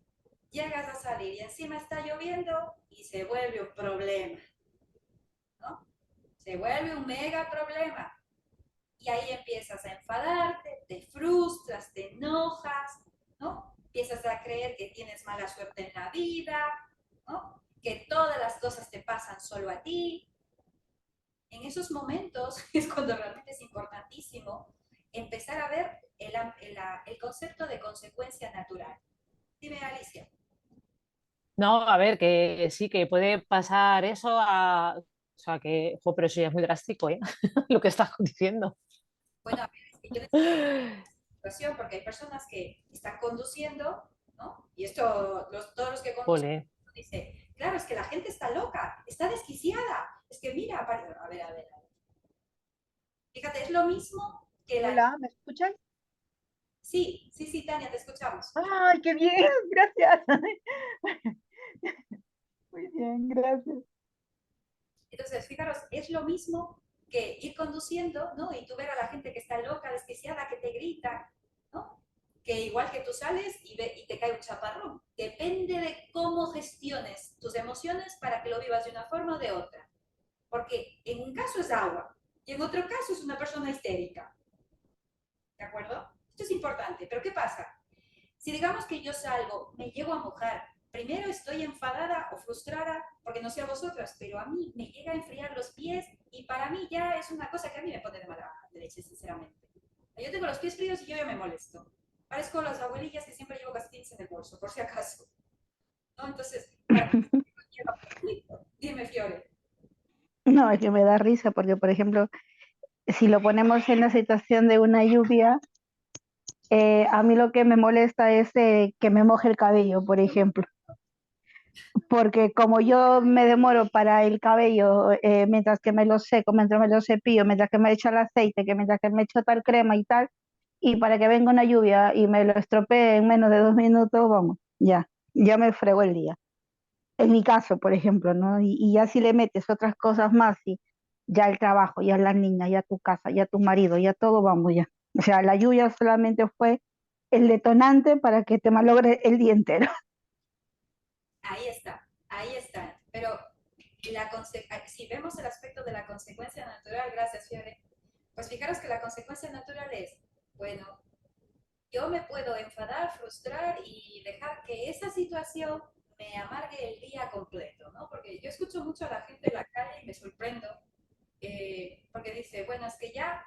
llegas a salir y encima está lloviendo y se vuelve un problema, ¿no? Se vuelve un mega problema. Y ahí empiezas a enfadarte, te frustras, te enojas, ¿no? Empiezas a creer que tienes mala suerte en la vida, ¿no? Que todas las cosas te pasan solo a ti. En esos momentos es cuando realmente es importantísimo empezar a ver el concepto de consecuencia natural. Dime, Alicia. No, a ver, que sí, que puede pasar eso a... O sea, que... Jo, pero eso ya es muy drástico, ¿eh? Lo que estás diciendo. Bueno, a ver, es que yo decía situación porque hay personas que están conduciendo, ¿no? Y esto, todos los que conducen Jole. dicen, claro, es que la gente está loca, está desquiciada, es que mira, a ver, a ver. Fíjate, es lo mismo que la... Hola, ¿me escuchan? Sí, sí, sí, Tania, te escuchamos. ¡Ay, qué bien! Gracias. Muy bien, gracias. Entonces, fijaros, es lo mismo que ir conduciendo, ¿no? Y tú ver a la gente que está loca, desquiciada, que te grita, ¿no? Que igual que tú sales y te cae un chaparrón. Depende de cómo gestiones tus emociones para que lo vivas de una forma o de otra. Porque en un caso es agua y en otro caso es una persona histérica. ¿De acuerdo? Esto es importante. Pero ¿qué pasa? Si digamos que yo salgo, me llego a mojar, primero estoy enfadada o frustrada, porque no sé a vosotras, pero a mí me llega a enfriar los pies y para mí ya es una cosa que a mí me pone de mala leche, sinceramente. Yo tengo los pies fríos y yo ya me molesto. Parezco las abuelillas que siempre llevo calcetines en el bolso, por si acaso. ¿No? Entonces, claro, dime, Fiore. No, es que me da risa porque, por ejemplo, si lo ponemos en la situación de una lluvia, a mí lo que me molesta es que me moje el cabello, por ejemplo. Porque como yo me demoro para el cabello, mientras que me lo seco, mientras me lo cepillo, mientras que me echo el aceite, que mientras que me echo tal crema y tal, y para que venga una lluvia y me lo estropee en menos de 2 minutos, vamos, ya me fregó el día. En mi caso, por ejemplo, ¿no? Y ya si le metes otras cosas más, y ya el trabajo, ya las niñas, ya tu casa, ya tu marido, ya todo, vamos ya. O sea, la lluvia solamente fue el detonante para que te malogre el día entero. Ahí está, ahí está. Pero si vemos el aspecto de la consecuencia natural, gracias, Fiore, pues fijaros que la consecuencia natural es, bueno, yo me puedo enfadar, frustrar y dejar que esa situación me amargue el día completo, ¿no? Porque yo escucho mucho a la gente en la calle y me sorprendo, porque dice, bueno, es que ya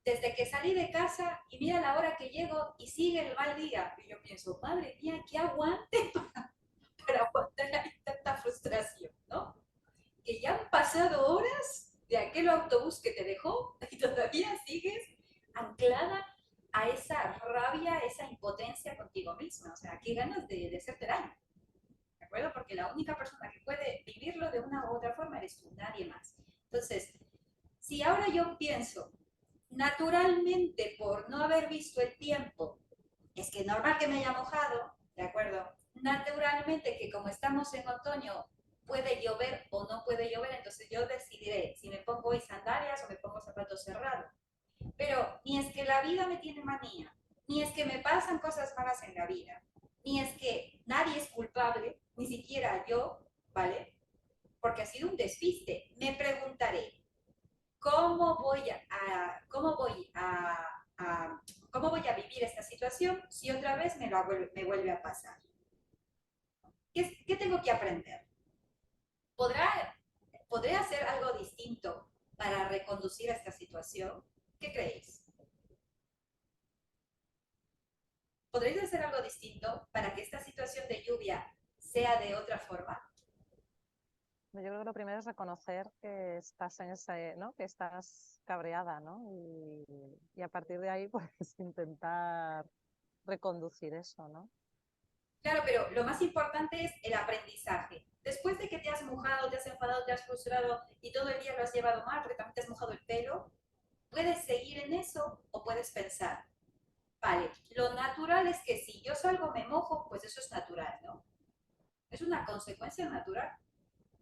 desde que salí de casa y mira la hora que llego y sigue el mal día. Y yo pienso, madre mía, qué aguante para aguantar ahí tanta frustración, ¿no? Que ya han pasado horas de aquel autobús que te dejó y todavía sigues anclada a esa rabia, esa impotencia contigo misma. O sea, qué ganas de hacerte daño. ¿De acuerdo? Porque la única persona que puede vivirlo de una u otra forma eres tú, nadie más. Entonces, si ahora yo pienso, naturalmente por no haber visto el tiempo, es que normal que me haya mojado, ¿de acuerdo? Naturalmente que como estamos en otoño puede llover o no puede llover, entonces yo decidiré si me pongo hoy sandalias o me pongo zapatos cerrados. Pero ni es que la vida me tiene manía, ni es que me pasan cosas malas en la vida, ni es que nadie es culpable, ni siquiera yo, ¿vale? Porque ha sido un despiste. Me preguntaré, ¿cómo voy a vivir esta situación si otra vez me vuelve a pasar? ¿Qué tengo que aprender? ¿Podré hacer algo distinto para reconducir a esta situación? ¿Qué creéis? ¿Podréis hacer algo distinto para que esta situación de lluvia sea de otra forma? Yo creo que lo primero es reconocer que estás en ese, ¿no? Que estás cabreada, ¿no? Y a partir de ahí, pues intentar reconducir eso, ¿no? Claro, pero lo más importante es el aprendizaje. Después de que te has mojado, te has enfadado, te has frustrado y todo el día lo has llevado mal porque también te has mojado el pelo, puedes seguir en eso o puedes pensar, vale, lo natural es que si yo salgo me mojo, pues eso es natural, ¿no? Es una consecuencia natural.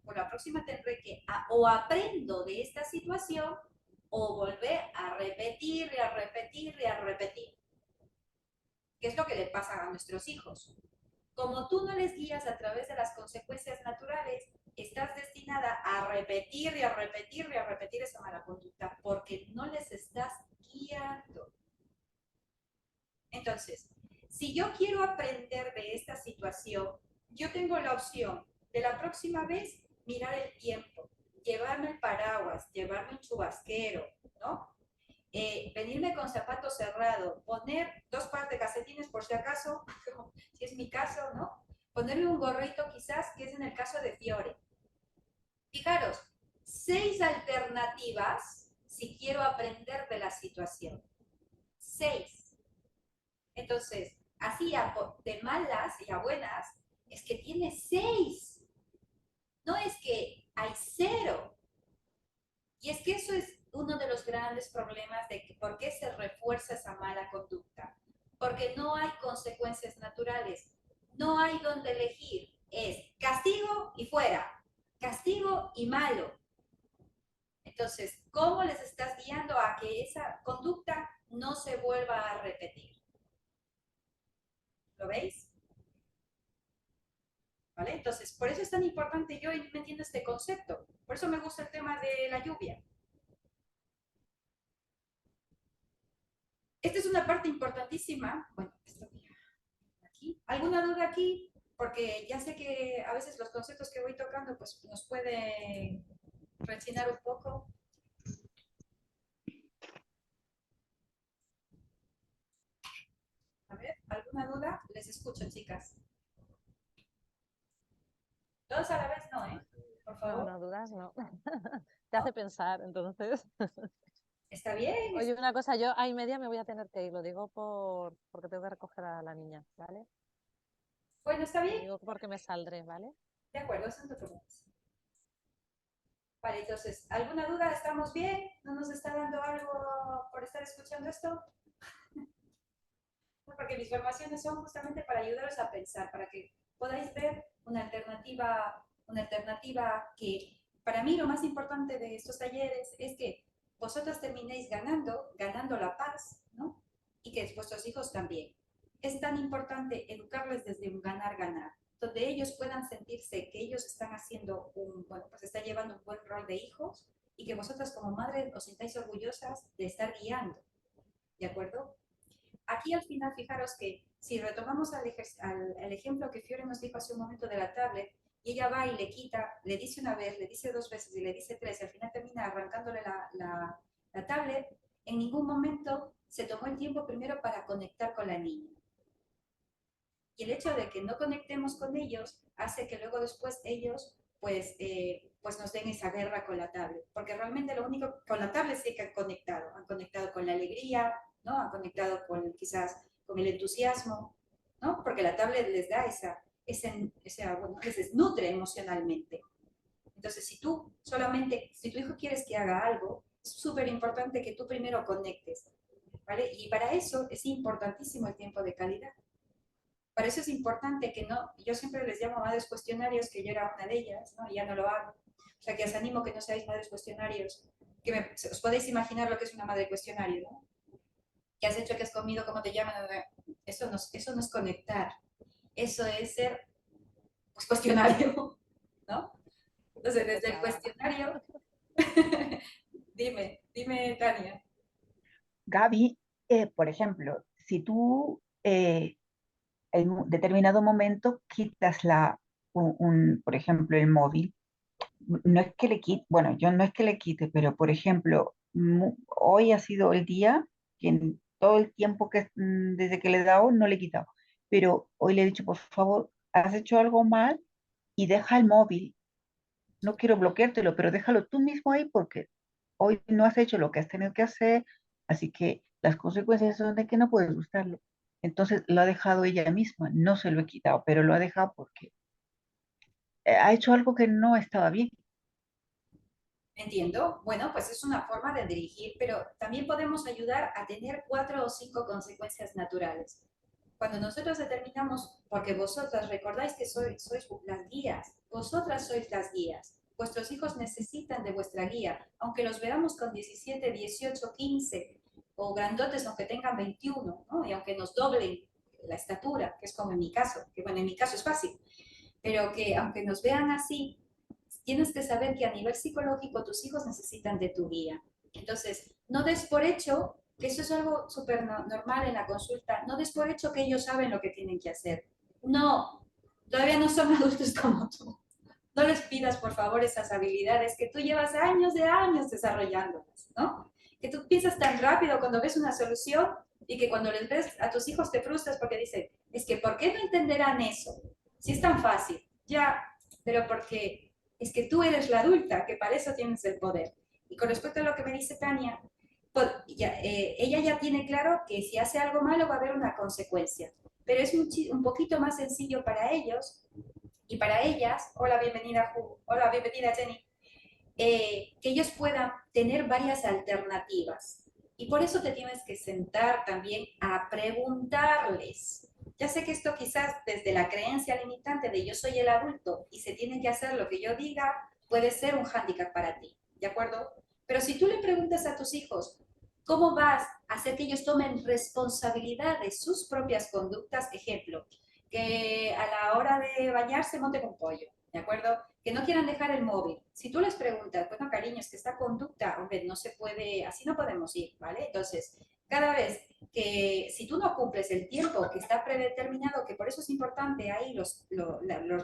Por la próxima tendré que o aprendo de esta situación o volver a repetir y a repetir y a repetir. ¿Qué es lo que le pasa a nuestros hijos? Como tú no les guías a través de las consecuencias naturales, estás destinada a repetir y a repetir y a repetir esa mala conducta porque no les estás guiando. Entonces, si yo quiero aprender de esta situación, yo tengo la opción de la próxima vez mirar el tiempo. llevarme el paraguas, llevarme un chubasquero, ¿no? Venirme con zapato cerrado, poner 2 pares de calcetines por si acaso, si es mi caso, ¿no? Ponerme un gorrito quizás, que es en el caso de Fiore. Fijaros, 6 alternativas si quiero aprender de la situación. 6. Entonces, así de malas y a buenas, es que tiene 6. No es que hay 0. Y es que eso es uno de los grandes problemas de que, por qué se refuerza esa mala conducta. Porque no hay consecuencias naturales. No hay donde elegir. Es castigo y fuera. Castigo y malo. Entonces, ¿cómo les estás guiando a que esa conducta no se vuelva a repetir? ¿Lo veis? ¿Vale? Entonces, por eso es tan importante yo ir metiendo este concepto. Por eso me gusta el tema de la lluvia. Esta es una parte importantísima. Bueno, esto aquí. ¿Alguna duda aquí? Porque ya sé que a veces los conceptos que voy tocando pues nos pueden rechinar un poco. A ver, ¿alguna duda? Les escucho, chicas. Todos a la vez no, ¿eh? Por favor. No, no dudas, no. Te hace pensar, entonces. Está bien. Oye, una cosa, yo a 1:30 me voy a tener que ir, lo digo porque tengo que recoger a la niña, ¿vale? Bueno, está Lo bien. digo porque me saldré, ¿vale? De acuerdo, no te preocupes. Vale, entonces, ¿alguna duda? ¿Estamos bien? ¿No nos está dando algo por estar escuchando esto? Porque mis formaciones son justamente para ayudaros a pensar, para que podáis ver una alternativa que para mí lo más importante de estos talleres es que vosotros terminéis ganando la paz, ¿no? Y que vuestros hijos también. Es tan importante educarles desde un ganar-ganar, donde ellos puedan sentirse que ellos están haciendo bueno, pues están llevando un buen rol de hijos y que vosotras como madres os sintáis orgullosas de estar guiando, ¿de acuerdo? Aquí al final, fijaros que si retomamos al ejemplo que Fiore nos dijo hace un momento de la tablet, y ella va y le quita, le dice una vez, le dice 2 veces y le dice 3, y al final termina arrancándole la tablet, en ningún momento se tomó el tiempo primero para conectar con la niña. Y el hecho de que no conectemos con ellos hace que luego después ellos pues nos den esa guerra con la tablet. Porque realmente lo único, con la tablet sí que han conectado con la alegría, ¿no? Han conectado quizás con el entusiasmo, ¿no? Porque la tablet les da bueno, les nutre emocionalmente. Entonces, si tu hijo quieres que haga algo, es súper importante que tú primero conectes, ¿vale? Y para eso es importantísimo el tiempo de calidad. Para eso es importante que no, yo siempre les llamo madres cuestionarios, que yo era una de ellas, ¿no? Y ya no lo hago. O sea, que os animo que no seáis madres cuestionarios, os podéis imaginar lo que es una madre cuestionario, ¿no? ¿Qué has hecho? ¿Qué has comido? ¿Cómo te llaman? Eso no es conectar, eso es ser pues, cuestionario, ¿no? Entonces, desde el cuestionario, dime, Tania. Gaby, por ejemplo, si tú en un determinado momento quitas por ejemplo, el móvil, no es que le quite, bueno, yo no es que le quite, pero por ejemplo, hoy ha sido el día que en todo el tiempo desde que le he dado no le he quitado, pero hoy le he dicho, por favor, has hecho algo mal y deja el móvil. No quiero bloqueártelo, pero déjalo tú mismo ahí porque hoy no has hecho lo que has tenido que hacer, así que las consecuencias son de que no puedes usarlo. Entonces lo ha dejado ella misma, no se lo he quitado, pero lo ha dejado porque ha hecho algo que no estaba bien. Entiendo. Bueno, pues es una forma de dirigir, pero también podemos ayudar a tener 4 o 5 consecuencias naturales. Cuando nosotros determinamos, porque vosotras recordáis que sois las guías, vosotras sois las guías. Vuestros hijos necesitan de vuestra guía, aunque los veamos con 17, 18, 15 o grandotes, aunque tengan 21, ¿no? Y aunque nos doblen la estatura, que es como en mi caso, que bueno, en mi caso es fácil, pero que aunque nos vean así, tienes que saber que a nivel psicológico tus hijos necesitan de tu guía. Entonces, no des por hecho, que eso es algo súper normal en la consulta, no des por hecho que ellos saben lo que tienen que hacer. No, todavía no son adultos como tú. No les pidas, por favor, esas habilidades que tú llevas años de años desarrollándolas, ¿no? Que tú piensas tan rápido cuando ves una solución y que cuando les ves a tus hijos te frustras porque dicen, es que ¿por qué no entenderán eso? Si es tan fácil, ya, pero porque es que tú eres la adulta, que para eso tienes el poder. Y con respecto a lo que me dice Tania, pues, ella ya tiene claro que si hace algo malo va a haber una consecuencia, pero es un poquito más sencillo para ellos y para ellas, hola, bienvenida, hola, bienvenida Jenny, que ellos puedan tener varias alternativas. Y por eso te tienes que sentar también a preguntarles. Ya sé que esto quizás desde la creencia limitante de yo soy el adulto y se tiene que hacer lo que yo diga, puede ser un hándicap para ti, ¿de acuerdo? Pero si tú le preguntas a tus hijos, ¿cómo vas a hacer que ellos tomen responsabilidad de sus propias conductas? Ejemplo, que a la hora de bañarse monten un pollo, ¿de acuerdo? Que no quieran dejar el móvil. Si tú les preguntas, bueno, cariño, es que esta conducta, hombre, no se puede, así no podemos ir, ¿vale? Entonces, cada vez que si tú no cumples el tiempo que está predeterminado, que por eso es importante ahí los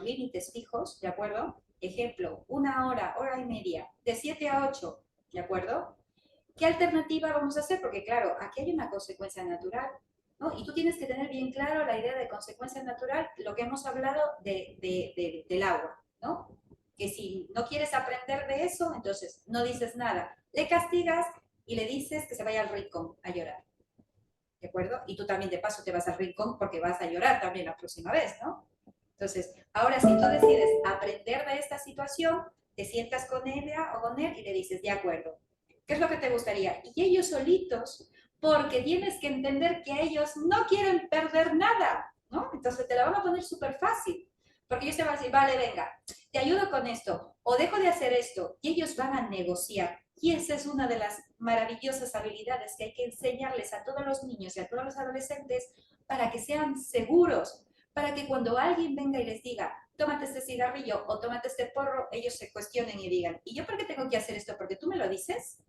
límites fijos, ¿de acuerdo? Ejemplo, 1 hora, hora y media, de 7 a 8, ¿de acuerdo? ¿Qué alternativa vamos a hacer? Porque claro, aquí hay una consecuencia natural, ¿no? Y tú tienes que tener bien claro la idea de consecuencia natural, lo que hemos hablado del agua, ¿no? Que si no quieres aprender de eso, entonces no dices nada. Le castigas y le dices que se vaya al rincón a llorar, ¿de acuerdo? Y tú también de paso te vas al rincón porque vas a llorar también la próxima vez, ¿no? Entonces, ahora si tú decides aprender de esta situación, te sientas con ella o con él y le dices, de acuerdo, ¿qué es lo que te gustaría? Y ellos solitos, porque tienes que entender que ellos no quieren perder nada, ¿no? Entonces te la van a poner súper fácil, porque ellos te van a decir, vale, venga, te ayudo con esto, o dejo de hacer esto, y ellos van a negociar. Y esa es una de las maravillosas habilidades que hay que enseñarles a todos los niños y a todos los adolescentes para que sean seguros, para que cuando alguien venga y les diga, tómate este cigarrillo o tómate este porro, ellos se cuestionen y digan, ¿y yo por qué tengo que hacer esto? ¿Porque tú me lo dices?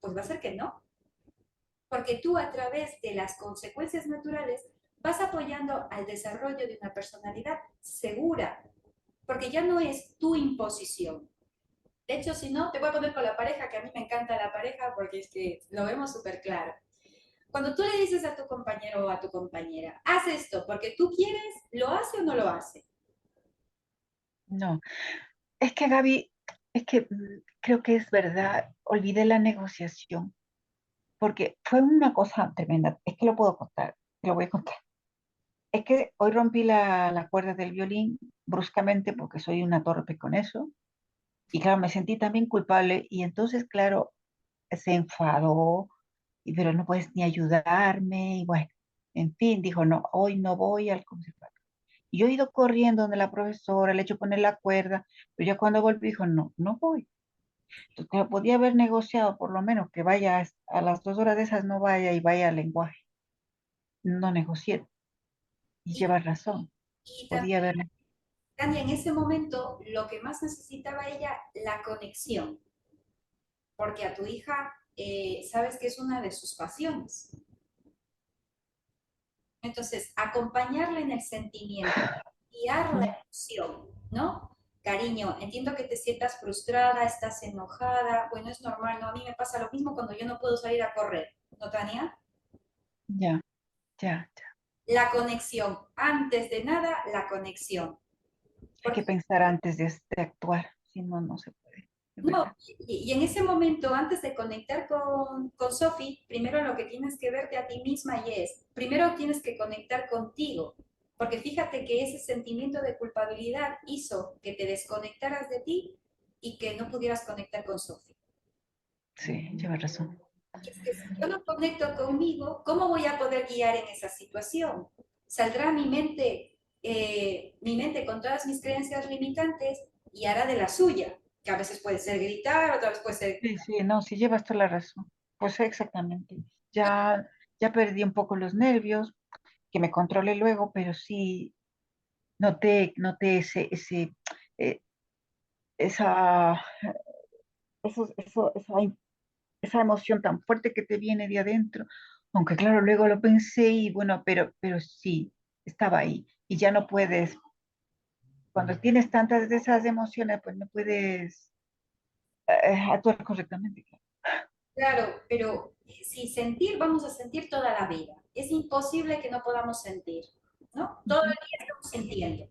Pues va a ser que no. Porque tú a través de las consecuencias naturales vas apoyando al desarrollo de una personalidad segura, porque ya no es tu imposición. De hecho, si no, te voy a poner con la pareja, que a mí me encanta la pareja porque es que lo vemos súper claro. Cuando tú le dices a tu compañero o a tu compañera, haz esto porque tú quieres, ¿lo hace o no lo hace? No, es que Gaby, es que creo que es verdad, olvidé la negociación, porque fue una cosa tremenda, es que lo puedo contar, te lo voy a contar. Es que hoy rompí la cuerda del violín bruscamente porque soy una torpe con eso, y claro, me sentí también culpable, y entonces, claro, se enfadó, pero no puedes ni ayudarme, y bueno, en fin, dijo, no, hoy no voy al conservatorio. Y yo he ido corriendo donde la profesora, le he hecho poner la cuerda, pero ya cuando volví dijo, no, no voy. Entonces, claro, podía haber negociado por lo menos que vaya a las 2 horas de esas, no vaya y vaya al lenguaje. No negocié, y Y, lleva razón, y podía también, haber. Tania, en ese momento, lo que más necesitaba ella, la conexión, porque a tu hija sabes que es una de sus pasiones. Entonces, acompañarla en el sentimiento, guiar la emoción, ¿no? Cariño, entiendo que te sientas frustrada, estás enojada, bueno, es normal, ¿no? A mí me pasa lo mismo cuando yo no puedo salir a correr, ¿no, Tania? Ya, ya, ya. La conexión, antes de nada, la conexión. Hay que Porque pensar antes de actuar, si no, no se puede, es no, verdad. y en ese momento, antes de conectar con Sophie, primero lo que tienes que verte a ti misma y es, primero tienes que conectar contigo, porque fíjate que ese sentimiento de culpabilidad hizo que te desconectaras de ti y que no pudieras conectar con Sophie. Sí, lleva razón. Y es que si yo no conecto conmigo, ¿cómo voy a poder guiar en esa situación? Saldrá mi mente con todas mis creencias limitantes y hará de la suya, que a veces puede ser gritar, otra vez puede ser. Sí, sí, no, sí llevas toda la razón. Pues exactamente. Ya, ya perdí un poco los nervios, que me controle luego, pero sí noté eh, esa, esa emoción tan fuerte que te viene de adentro. Aunque claro, luego lo pensé y bueno, pero sí, estaba ahí. Y ya no puedes cuando tienes tantas de esas emociones, pues no puedes actuar correctamente. Claro, pero si sentir, vamos a sentir toda la vida. Es imposible que no podamos sentir, ¿no? Todo el día estamos sintiendo,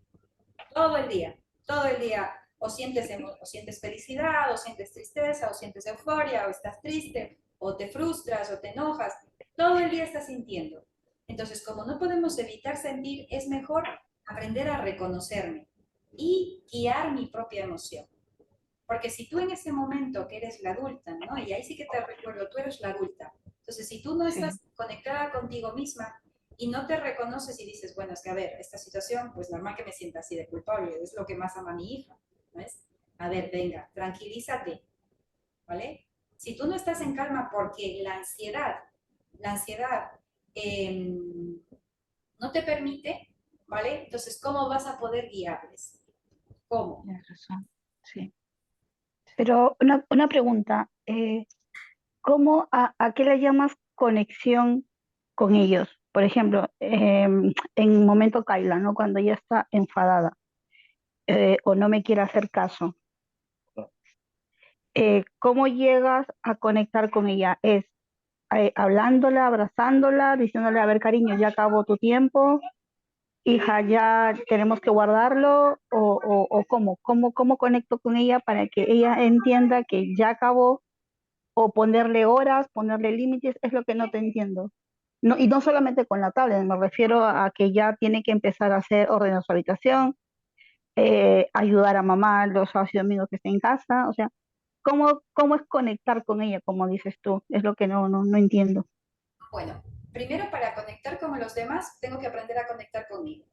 todo el día, todo el día. O sientes felicidad, o sientes tristeza, o sientes euforia, o estás triste, o te frustras, o te enojas. Todo el día estás sintiendo. Entonces, como no podemos evitar sentir, es mejor aprender a reconocerme y guiar mi propia emoción. Porque si tú en ese momento que eres la adulta, ¿no? Y ahí sí que te recuerdo, tú eres la adulta. Entonces, si tú no estás Sí, conectada contigo misma y no te reconoces y dices, bueno, es que a ver, esta situación, pues normal que me sienta así de culpable, es lo que más ama a mi hija, ¿no es? A ver, venga, tranquilízate, ¿vale? Si tú no estás en calma porque la ansiedad eh, no te permite, ¿vale? Entonces, ¿cómo vas a poder guiarles? ¿Cómo? tienes razón. Sí. Pero una pregunta, ¿cómo, a qué le llamas conexión con ellos? Por ejemplo, en momento Kaila, ¿no? Cuando ella está enfadada o no me quiere hacer caso, ¿cómo llegas a conectar con ella? ¿Es hablándola, abrazándola, diciéndole, a ver, cariño, ya acabó tu tiempo, hija, ya tenemos que guardarlo? ¿O cómo conecto con ella para que ella entienda que ya acabó? O ponerle horas, ponerle límites, es lo que no te entiendo. No, y no solamente con la tablet, me refiero a que ya tiene que empezar a hacer ordenar su habitación, ayudar a mamá los sábados y domingos que esté en casa, o sea, ¿cómo es conectar con ella, como dices tú? Es lo que no entiendo. Bueno, primero para conectar con los demás, tengo que aprender a conectar conmigo.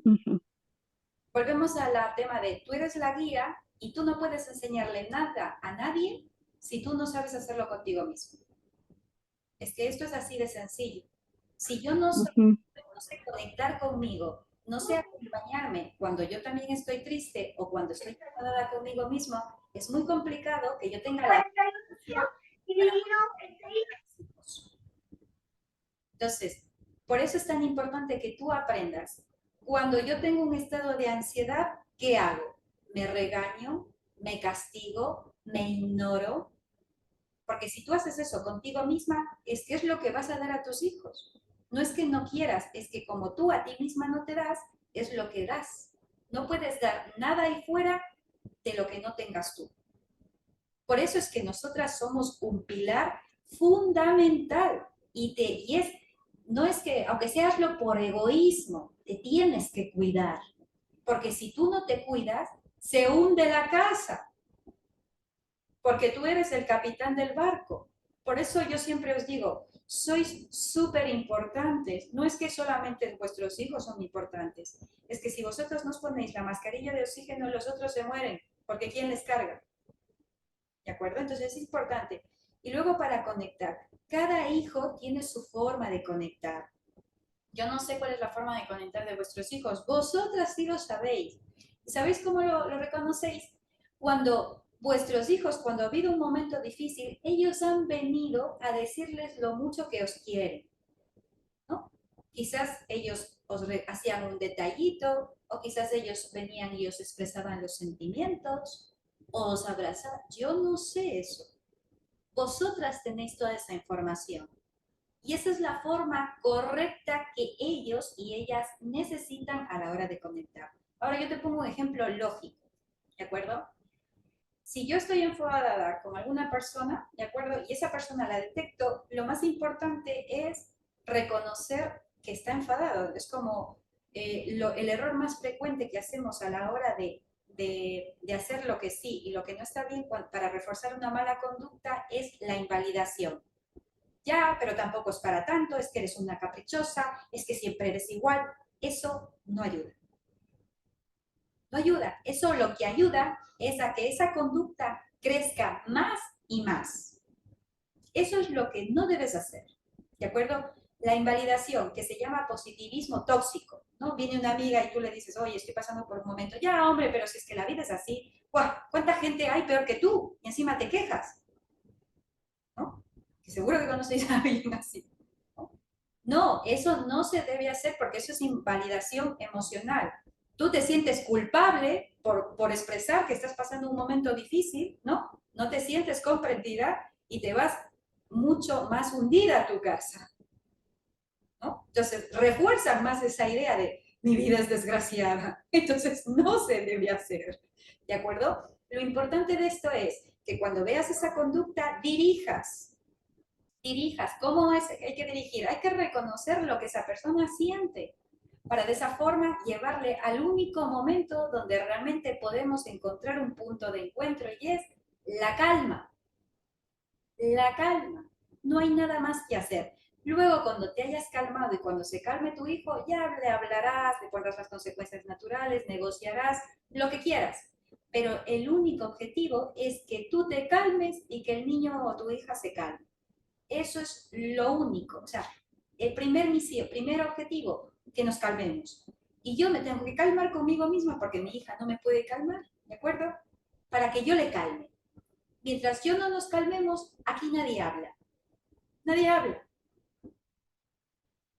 Ujú, Volvemos al tema de tú eres la guía y tú no puedes enseñarle nada a nadie si tú no sabes hacerlo contigo mismo. Es que esto es así de sencillo. Si yo ujú. no sé conectar conmigo, no sé acompañarme cuando yo también estoy triste o cuando estoy enfadada conmigo mismo, es muy complicado que yo tenga la paciencia para hijos. Entonces, por eso es tan importante que tú aprendas. Cuando yo tengo un estado de ansiedad, ¿qué hago? ¿Me regaño? ¿Me castigo? ¿Me ignoro? Porque si tú haces eso contigo misma, es que es lo que vas a dar a tus hijos. No es que no quieras, es que como tú a ti misma no te das, es lo que das. No puedes dar nada ahí fuera de lo que no tengas tú. Por eso es que nosotras somos un pilar fundamental y no es que, aunque seas lo por egoísmo, te tienes que cuidar, porque si tú no te cuidas, se hunde la casa, porque tú eres el capitán del barco. Por eso yo siempre os digo, sois súper importantes. No es que solamente vuestros hijos son importantes, es que si vosotros nos ponéis la mascarilla de oxígeno, los otros se mueren, porque ¿quién les carga? ¿De acuerdo? Entonces es importante. Y luego para conectar, cada hijo tiene su forma de conectar. Yo no sé cuál es la forma de conectar de vuestros hijos. Vosotras sí lo sabéis. ¿Y sabéis cómo lo reconocéis? Cuando vuestros hijos, cuando ha habido un momento difícil, ellos han venido a decirles lo mucho que os quieren, ¿no? Quizás ellos hacían un detallito, o quizás ellos venían y os expresaban los sentimientos, o os abrazaban. Yo no sé eso. Vosotras tenéis toda esa información. Y esa es la forma correcta que ellos y ellas necesitan a la hora de conectar. Ahora yo te pongo un ejemplo lógico, ¿de acuerdo? Si yo estoy enfadada con alguna persona, ¿de acuerdo? Y esa persona la detecto, lo más importante es reconocer que está enfadado. Es como el error más frecuente que hacemos a la hora de hacer lo que sí y lo que no está bien para reforzar una mala conducta es la invalidación. Ya, pero tampoco es para tanto, es que eres una caprichosa, es que siempre eres igual. Eso no ayuda. No ayuda. Eso lo que ayuda es a que esa conducta crezca más y más. Eso es lo que no debes hacer. ¿De acuerdo? La invalidación, que se llama positivismo tóxico, ¿no? Viene una amiga y tú le dices, oye, estoy pasando por un momento. Ya, hombre, pero si es que la vida es así. ¡Guau! ¿Cuánta gente hay peor que tú? Y encima te quejas, ¿no? Que seguro que conocéis a alguien así. No, eso no se debe hacer porque eso es invalidación emocional. tú te sientes culpable por expresar que estás pasando un momento difícil, ¿no? No te sientes comprendida y te vas mucho más hundida a tu casa, ¿no? Entonces, refuerzan más esa idea de mi vida es desgraciada. Entonces, no se debe hacer, ¿de acuerdo? Lo importante de esto es que cuando veas esa conducta, dirijas. ¿Cómo es que hay que dirigir? Hay que reconocer lo que esa persona siente para de esa forma llevarle al único momento donde realmente podemos encontrar un punto de encuentro y es la calma. La calma. No hay nada más que hacer. Luego, cuando te hayas calmado y cuando se calme tu hijo, ya le hablarás, le pondrás las consecuencias naturales, negociarás, lo que quieras. Pero el único objetivo es que tú te calmes y que el niño o tu hija se calme. Eso es lo único. O sea, el primer misión, primer objetivo, que nos calmemos. Y yo me tengo que calmar conmigo misma porque mi hija no me puede calmar, ¿de acuerdo? Para que yo le calme. Mientras yo no nos calmemos, aquí nadie habla. Nadie habla.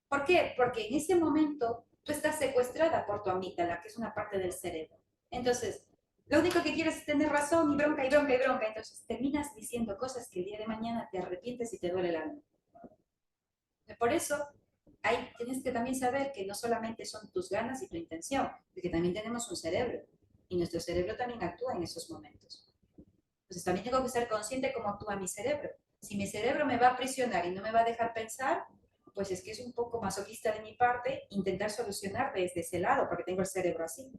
¿Por qué? Porque en ese momento tú estás secuestrada por tu amígdala, que es una parte del cerebro. Entonces, lo único que quieres es tener razón y bronca y bronca y bronca. Entonces, terminas diciendo cosas que el día de mañana te arrepientes y te duele el alma. Por eso, tienes que también saber que no solamente son tus ganas y tu intención, porque también tenemos un cerebro. Y nuestro cerebro también actúa en esos momentos. Entonces, también tengo que ser consciente de cómo actúa mi cerebro. Si mi cerebro me va a aprisionar y no me va a dejar pensar, pues es que es un poco masoquista de mi parte intentar solucionar desde ese lado, porque tengo el cerebro así.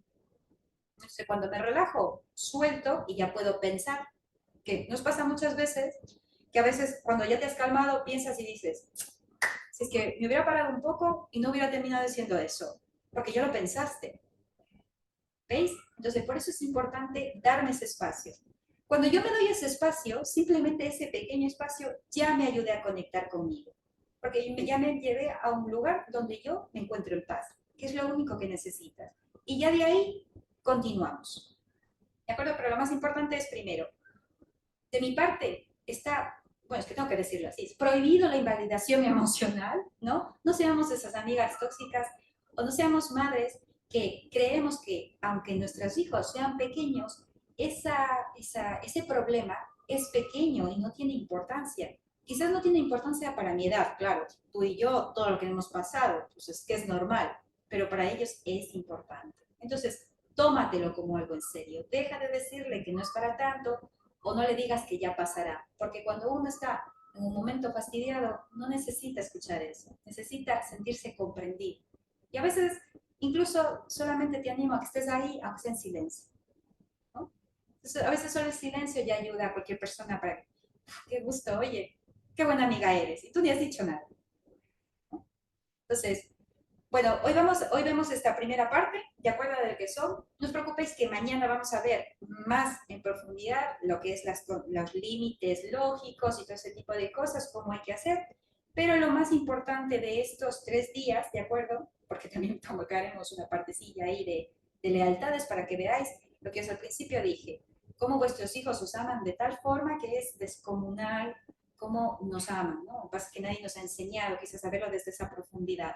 Entonces, cuando me relajo, suelto y ya puedo pensar. Que nos pasa muchas veces que a veces cuando ya te has calmado piensas y dices, si es que me hubiera parado un poco y no hubiera terminado diciendo eso, porque ya lo pensaste. ¿Veis? Entonces, por eso es importante darme ese espacio. Cuando yo me doy ese espacio, simplemente ese pequeño espacio ya me ayude a conectar conmigo, porque ya me llevé a un lugar donde yo me encuentro en paz, que es lo único que necesitas. Y ya de ahí continuamos. ¿De acuerdo? Pero lo más importante es primero, de mi parte está, bueno, es que tengo que decirlo así, es prohibido la invalidación emocional, ¿no? No seamos esas amigas tóxicas o no seamos madres que creemos que aunque nuestros hijos sean pequeños, ese problema es pequeño y no tiene importancia. Quizás no tiene importancia para mi edad, claro, tú y yo, todo lo que hemos pasado, pues es que es normal, pero para ellos es importante. Entonces, tómatelo como algo en serio. Deja de decirle que no es para tanto, o no le digas que ya pasará, porque cuando uno está en un momento fastidiado, no necesita escuchar eso, necesita sentirse comprendido. Y a veces, incluso solamente te animo a que estés ahí, aunque sea en silencio, ¿no? Entonces, a veces solo el silencio ya ayuda a cualquier persona para, qué gusto, oye, qué buena amiga eres, y tú ni has dicho nada, ¿no? Entonces, bueno, hoy vemos esta primera parte, de acuerdo a lo que son. No os preocupéis que mañana vamos a ver más en profundidad lo que es los límites lógicos y todo ese tipo de cosas, cómo hay que hacer. Pero lo más importante de estos 3 días, ¿de acuerdo? Porque también tocaremos una partecilla ahí de lealtades para que veáis lo que os al principio dije, cómo vuestros hijos os aman de tal forma que es descomunal cómo nos aman, ¿no? Pasa que nadie nos ha enseñado quizás a verlo desde esa profundidad.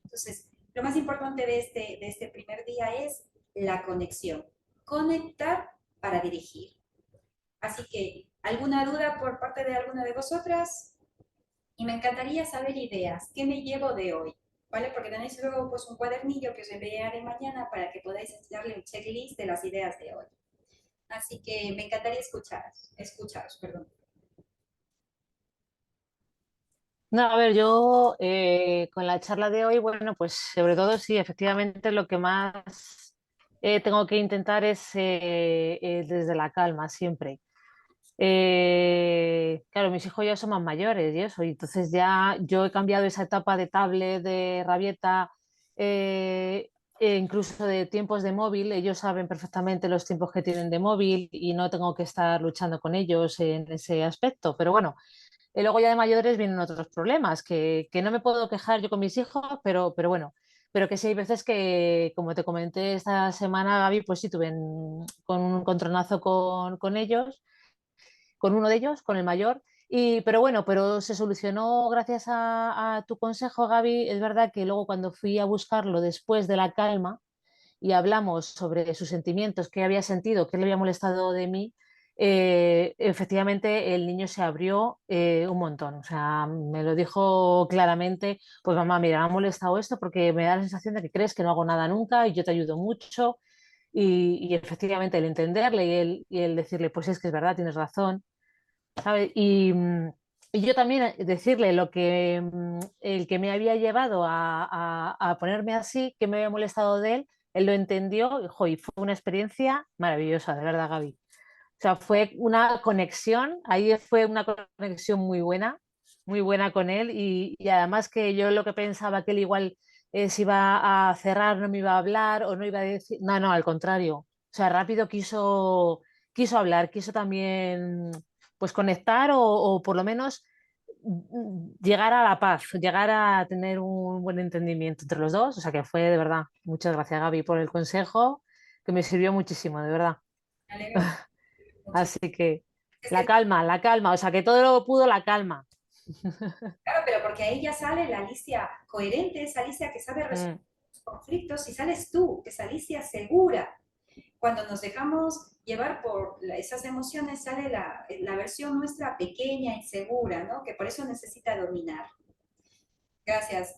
Entonces, lo más importante de este primer día es la conexión. Conectar para dirigir. Así que, ¿alguna duda por parte de alguna de vosotras? Y me encantaría saber ideas. ¿Qué me llevo de hoy? ¿Vale? Porque tenéis luego pues, un cuadernillo que os enviaré mañana para que podáis darle un checklist de las ideas de hoy. Así que me encantaría escucharos, perdón. No, a ver, yo con la charla de hoy, bueno, pues sobre todo sí, efectivamente lo que más tengo que intentar es desde la calma siempre. Claro, mis hijos ya son más mayores y eso, y entonces ya yo he cambiado esa etapa de tablet, de rabieta, incluso de tiempos de móvil. Ellos saben perfectamente los tiempos que tienen de móvil y no tengo que estar luchando con ellos en ese aspecto, pero bueno. Y luego ya de mayores vienen otros problemas, que no me puedo quejar yo con mis hijos, pero bueno, pero que sí hay veces que, como te comenté esta semana, Gaby, pues sí tuve con un encontronazo con ellos, con uno de ellos, con el mayor, pero bueno, pero se solucionó gracias a tu consejo, Gaby. Es verdad que luego cuando fui a buscarlo después de la calma, y hablamos sobre sus sentimientos, qué había sentido, qué le había molestado de mí, efectivamente el niño se abrió un montón. O sea, me lo dijo claramente, pues mamá, mira, me ha molestado esto porque me da la sensación de que crees que no hago nada nunca y yo te ayudo mucho. Y efectivamente el entenderle y el decirle, pues es que es verdad, tienes razón, ¿sabes? Y yo también decirle lo que el que me había llevado a ponerme así, que me había molestado de él lo entendió y fue una experiencia maravillosa, de verdad, Gaby. O sea, fue una conexión, ahí fue una conexión muy buena con él y además que yo lo que pensaba que él igual se iba a cerrar, no me iba a hablar o no iba a decir, no, no, al contrario. O sea, rápido quiso hablar, quiso también pues conectar o por lo menos llegar a la paz, llegar a tener un buen entendimiento entre los dos. O sea que fue de verdad. Muchas gracias, Gaby, por el consejo, que me sirvió muchísimo, de verdad. Me alegro Así muchísimo. que Es que, la calma, o sea que todo lo pudo la calma. claro, pero porque ahí ya sale la Alicia coherente, esa Alicia que sabe resolver Mm, los conflictos, y sales tú, que es Alicia segura. Cuando nos dejamos llevar por esas emociones, sale la versión nuestra pequeña, insegura, ¿no? Que por eso necesita dominar. Gracias,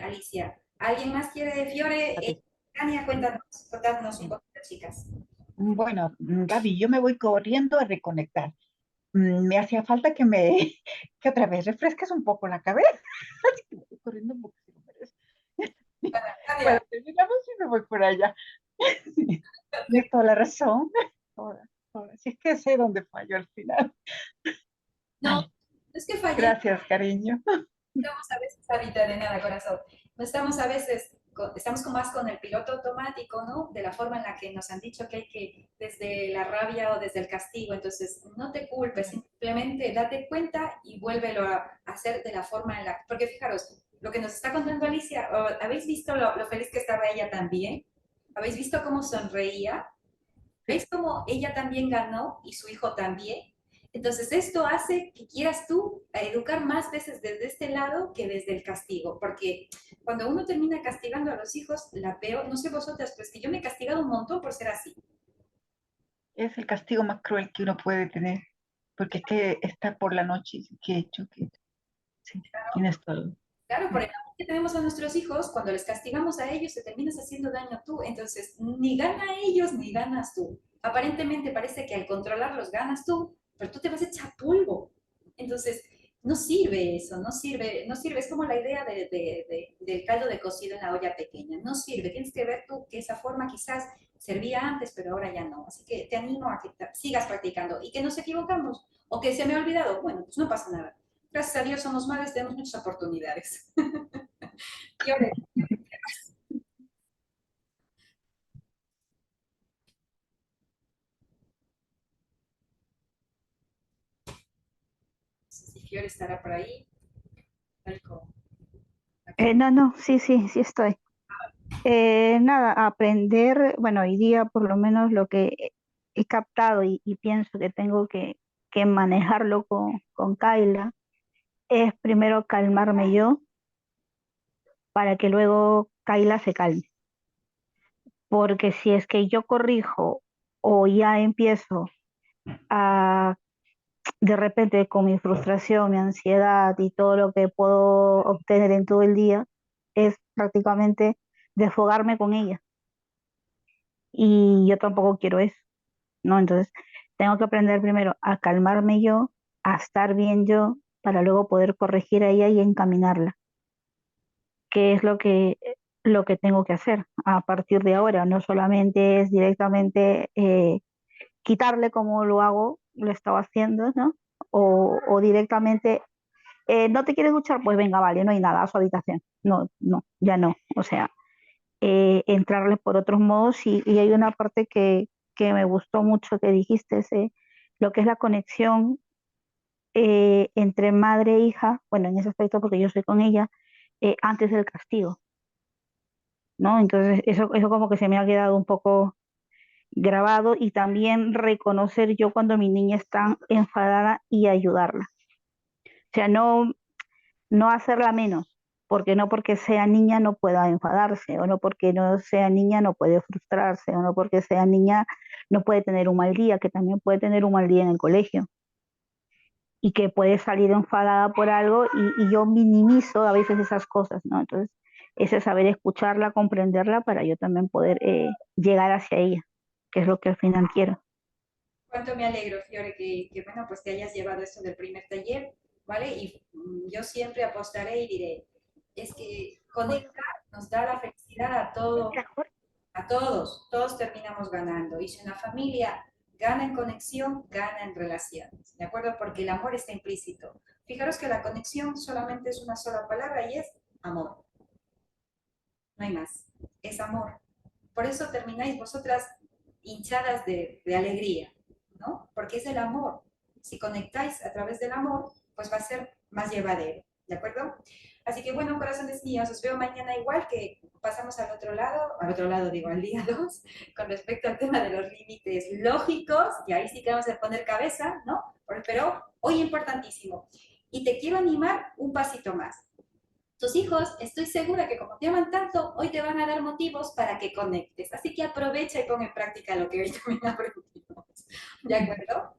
Alicia. ¿Alguien más quiere de Fiore? a ti. Tania, cuéntanos un poquito, chicas. Bueno, Gaby, yo me voy corriendo a reconectar. Me hacía falta que otra vez refresques un poco la cabeza. Así que me voy corriendo un poco si lo mereces. Bueno, Tania, terminamos y me voy por allá. Sí, tienes toda la razón. Ahora, ahora, si es que sé dónde falló al final. no, no Vale, es que fallé, gracias, cariño. estamos a veces, Sarita, de nada, corazón. No estamos a veces, estamos con más con el piloto automático, ¿no? De la forma en la que nos han dicho que hay que, desde la rabia o desde el castigo. Entonces, no te culpes, simplemente date cuenta y vuélvelo a hacer de la forma en la. Porque fijaros, lo que nos está contando Alicia, ¿habéis visto lo feliz que estaba ella también? ¿Habéis visto cómo sonreía? ¿Veis cómo ella también ganó y su hijo también? Entonces, esto hace que quieras tú educar más veces desde este lado que desde el castigo, porque cuando uno termina castigando a los hijos, la peor, no sé vosotras, pues que yo me he castigado un montón por ser así. Es el castigo más cruel que uno puede tener, porque es que está por la noche y que he hecho que sí, tienes todo. Claro, por el amor que tenemos a nuestros hijos, cuando les castigamos a ellos, te terminas haciendo daño tú. Entonces, ni gana ellos ni ganas tú. Aparentemente parece que al controlarlos ganas tú, pero tú te vas a echar polvo. Entonces, no sirve eso, no sirve, no sirve. Es como la idea del caldo de cocido en la olla pequeña. No sirve. Tienes que ver tú que esa forma quizás servía antes, pero ahora ya no. Así que te animo a que sigas practicando y que nos equivocamos o que se me ha olvidado. Bueno, pues no pasa nada. Gracias a Dios somos madres, tenemos muchas oportunidades. Y ahora, si Fiore estará por ahí, tal como aquí. No, no, sí, sí, sí estoy. Nada, aprender, bueno, hoy día por lo menos lo que he captado y pienso que tengo que manejarlo con Kaila es primero calmarme yo para que luego Kaila se calme. Porque si es que yo corrijo o ya empiezo a de repente con mi frustración, mi ansiedad y todo lo que puedo obtener en todo el día, es prácticamente desfogarme con ella. Y yo tampoco quiero eso, ¿no? Entonces, tengo que aprender primero a calmarme yo, a estar bien yo, para luego poder corregir a ella y encaminarla, que es lo que tengo que hacer a partir de ahora. No solamente es directamente quitarle como lo hago, lo estaba haciendo, ¿no? O directamente, no te quieres duchar, pues venga, vale, no hay nada, a su habitación. No, no, ya no. O sea, entrarle por otros modos y hay una parte que me gustó mucho que dijiste, lo que es la conexión entre madre e hija, bueno, en ese aspecto porque yo soy con ella, antes del castigo, ¿no? Entonces eso como que se me ha quedado un poco grabado y también reconocer yo cuando mi niña está enfadada y ayudarla. O sea, no hacerla menos, porque no porque sea niña no pueda enfadarse, o no porque no sea niña no puede frustrarse, o no porque sea niña no puede tener un mal día, que también puede tener un mal día en el colegio y que puede salir enfadada por algo y yo minimizo a veces esas cosas, ¿no? Entonces, ese saber escucharla, comprenderla para yo también poder llegar hacia ella, que es lo que al final quiero. Cuánto me alegro, Fiore, bueno, pues te hayas llevado esto del primer taller, ¿vale? Y yo siempre apostaré y diré, es que conectar nos da la felicidad a todos, todos terminamos ganando. Y si una familia gana en conexión, gana en relaciones, ¿de acuerdo? Porque el amor está implícito. Fijaros que la conexión solamente es una sola palabra y es amor. No hay más, es amor. Por eso termináis vosotras hinchadas de alegría, ¿no? Porque es el amor. Si conectáis a través del amor, pues va a ser más llevadero, ¿de acuerdo? Así que bueno, corazones míos, os veo mañana igual que pasamos al otro lado digo, al día 2 con respecto al tema de los límites lógicos, y ahí sí que vamos a poner cabeza, ¿no? Pero hoy importantísimo. Y te quiero animar un pasito más. Tus hijos, estoy segura que como te aman tanto, hoy te van a dar motivos para que conectes. Así que aprovecha y pon en práctica lo que hoy también aprendimos. ¿De acuerdo?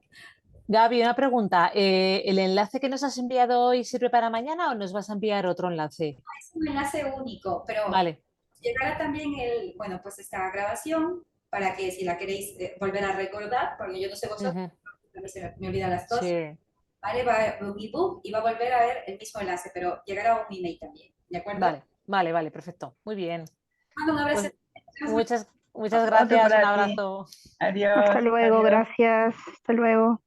Gaby, una pregunta. ¿El enlace que nos has enviado hoy sirve para mañana o nos vas a enviar otro enlace? Es un enlace único, pero Vale. llegará también bueno, pues esta grabación para que si la queréis volver a recordar, porque yo no sé vosotros, Ujú. a mí se me olvidan las cosas, Sí. ¿vale? Va a un ebook y va a volver a ver el mismo enlace, pero llegará un email también, ¿de acuerdo? Vale, vale, vale, perfecto. Muy bien. Mando un abrazo. Pues muchas Otro gracias. Un para ti. abrazo. Hasta Adiós, luego, adiós. gracias, hasta luego.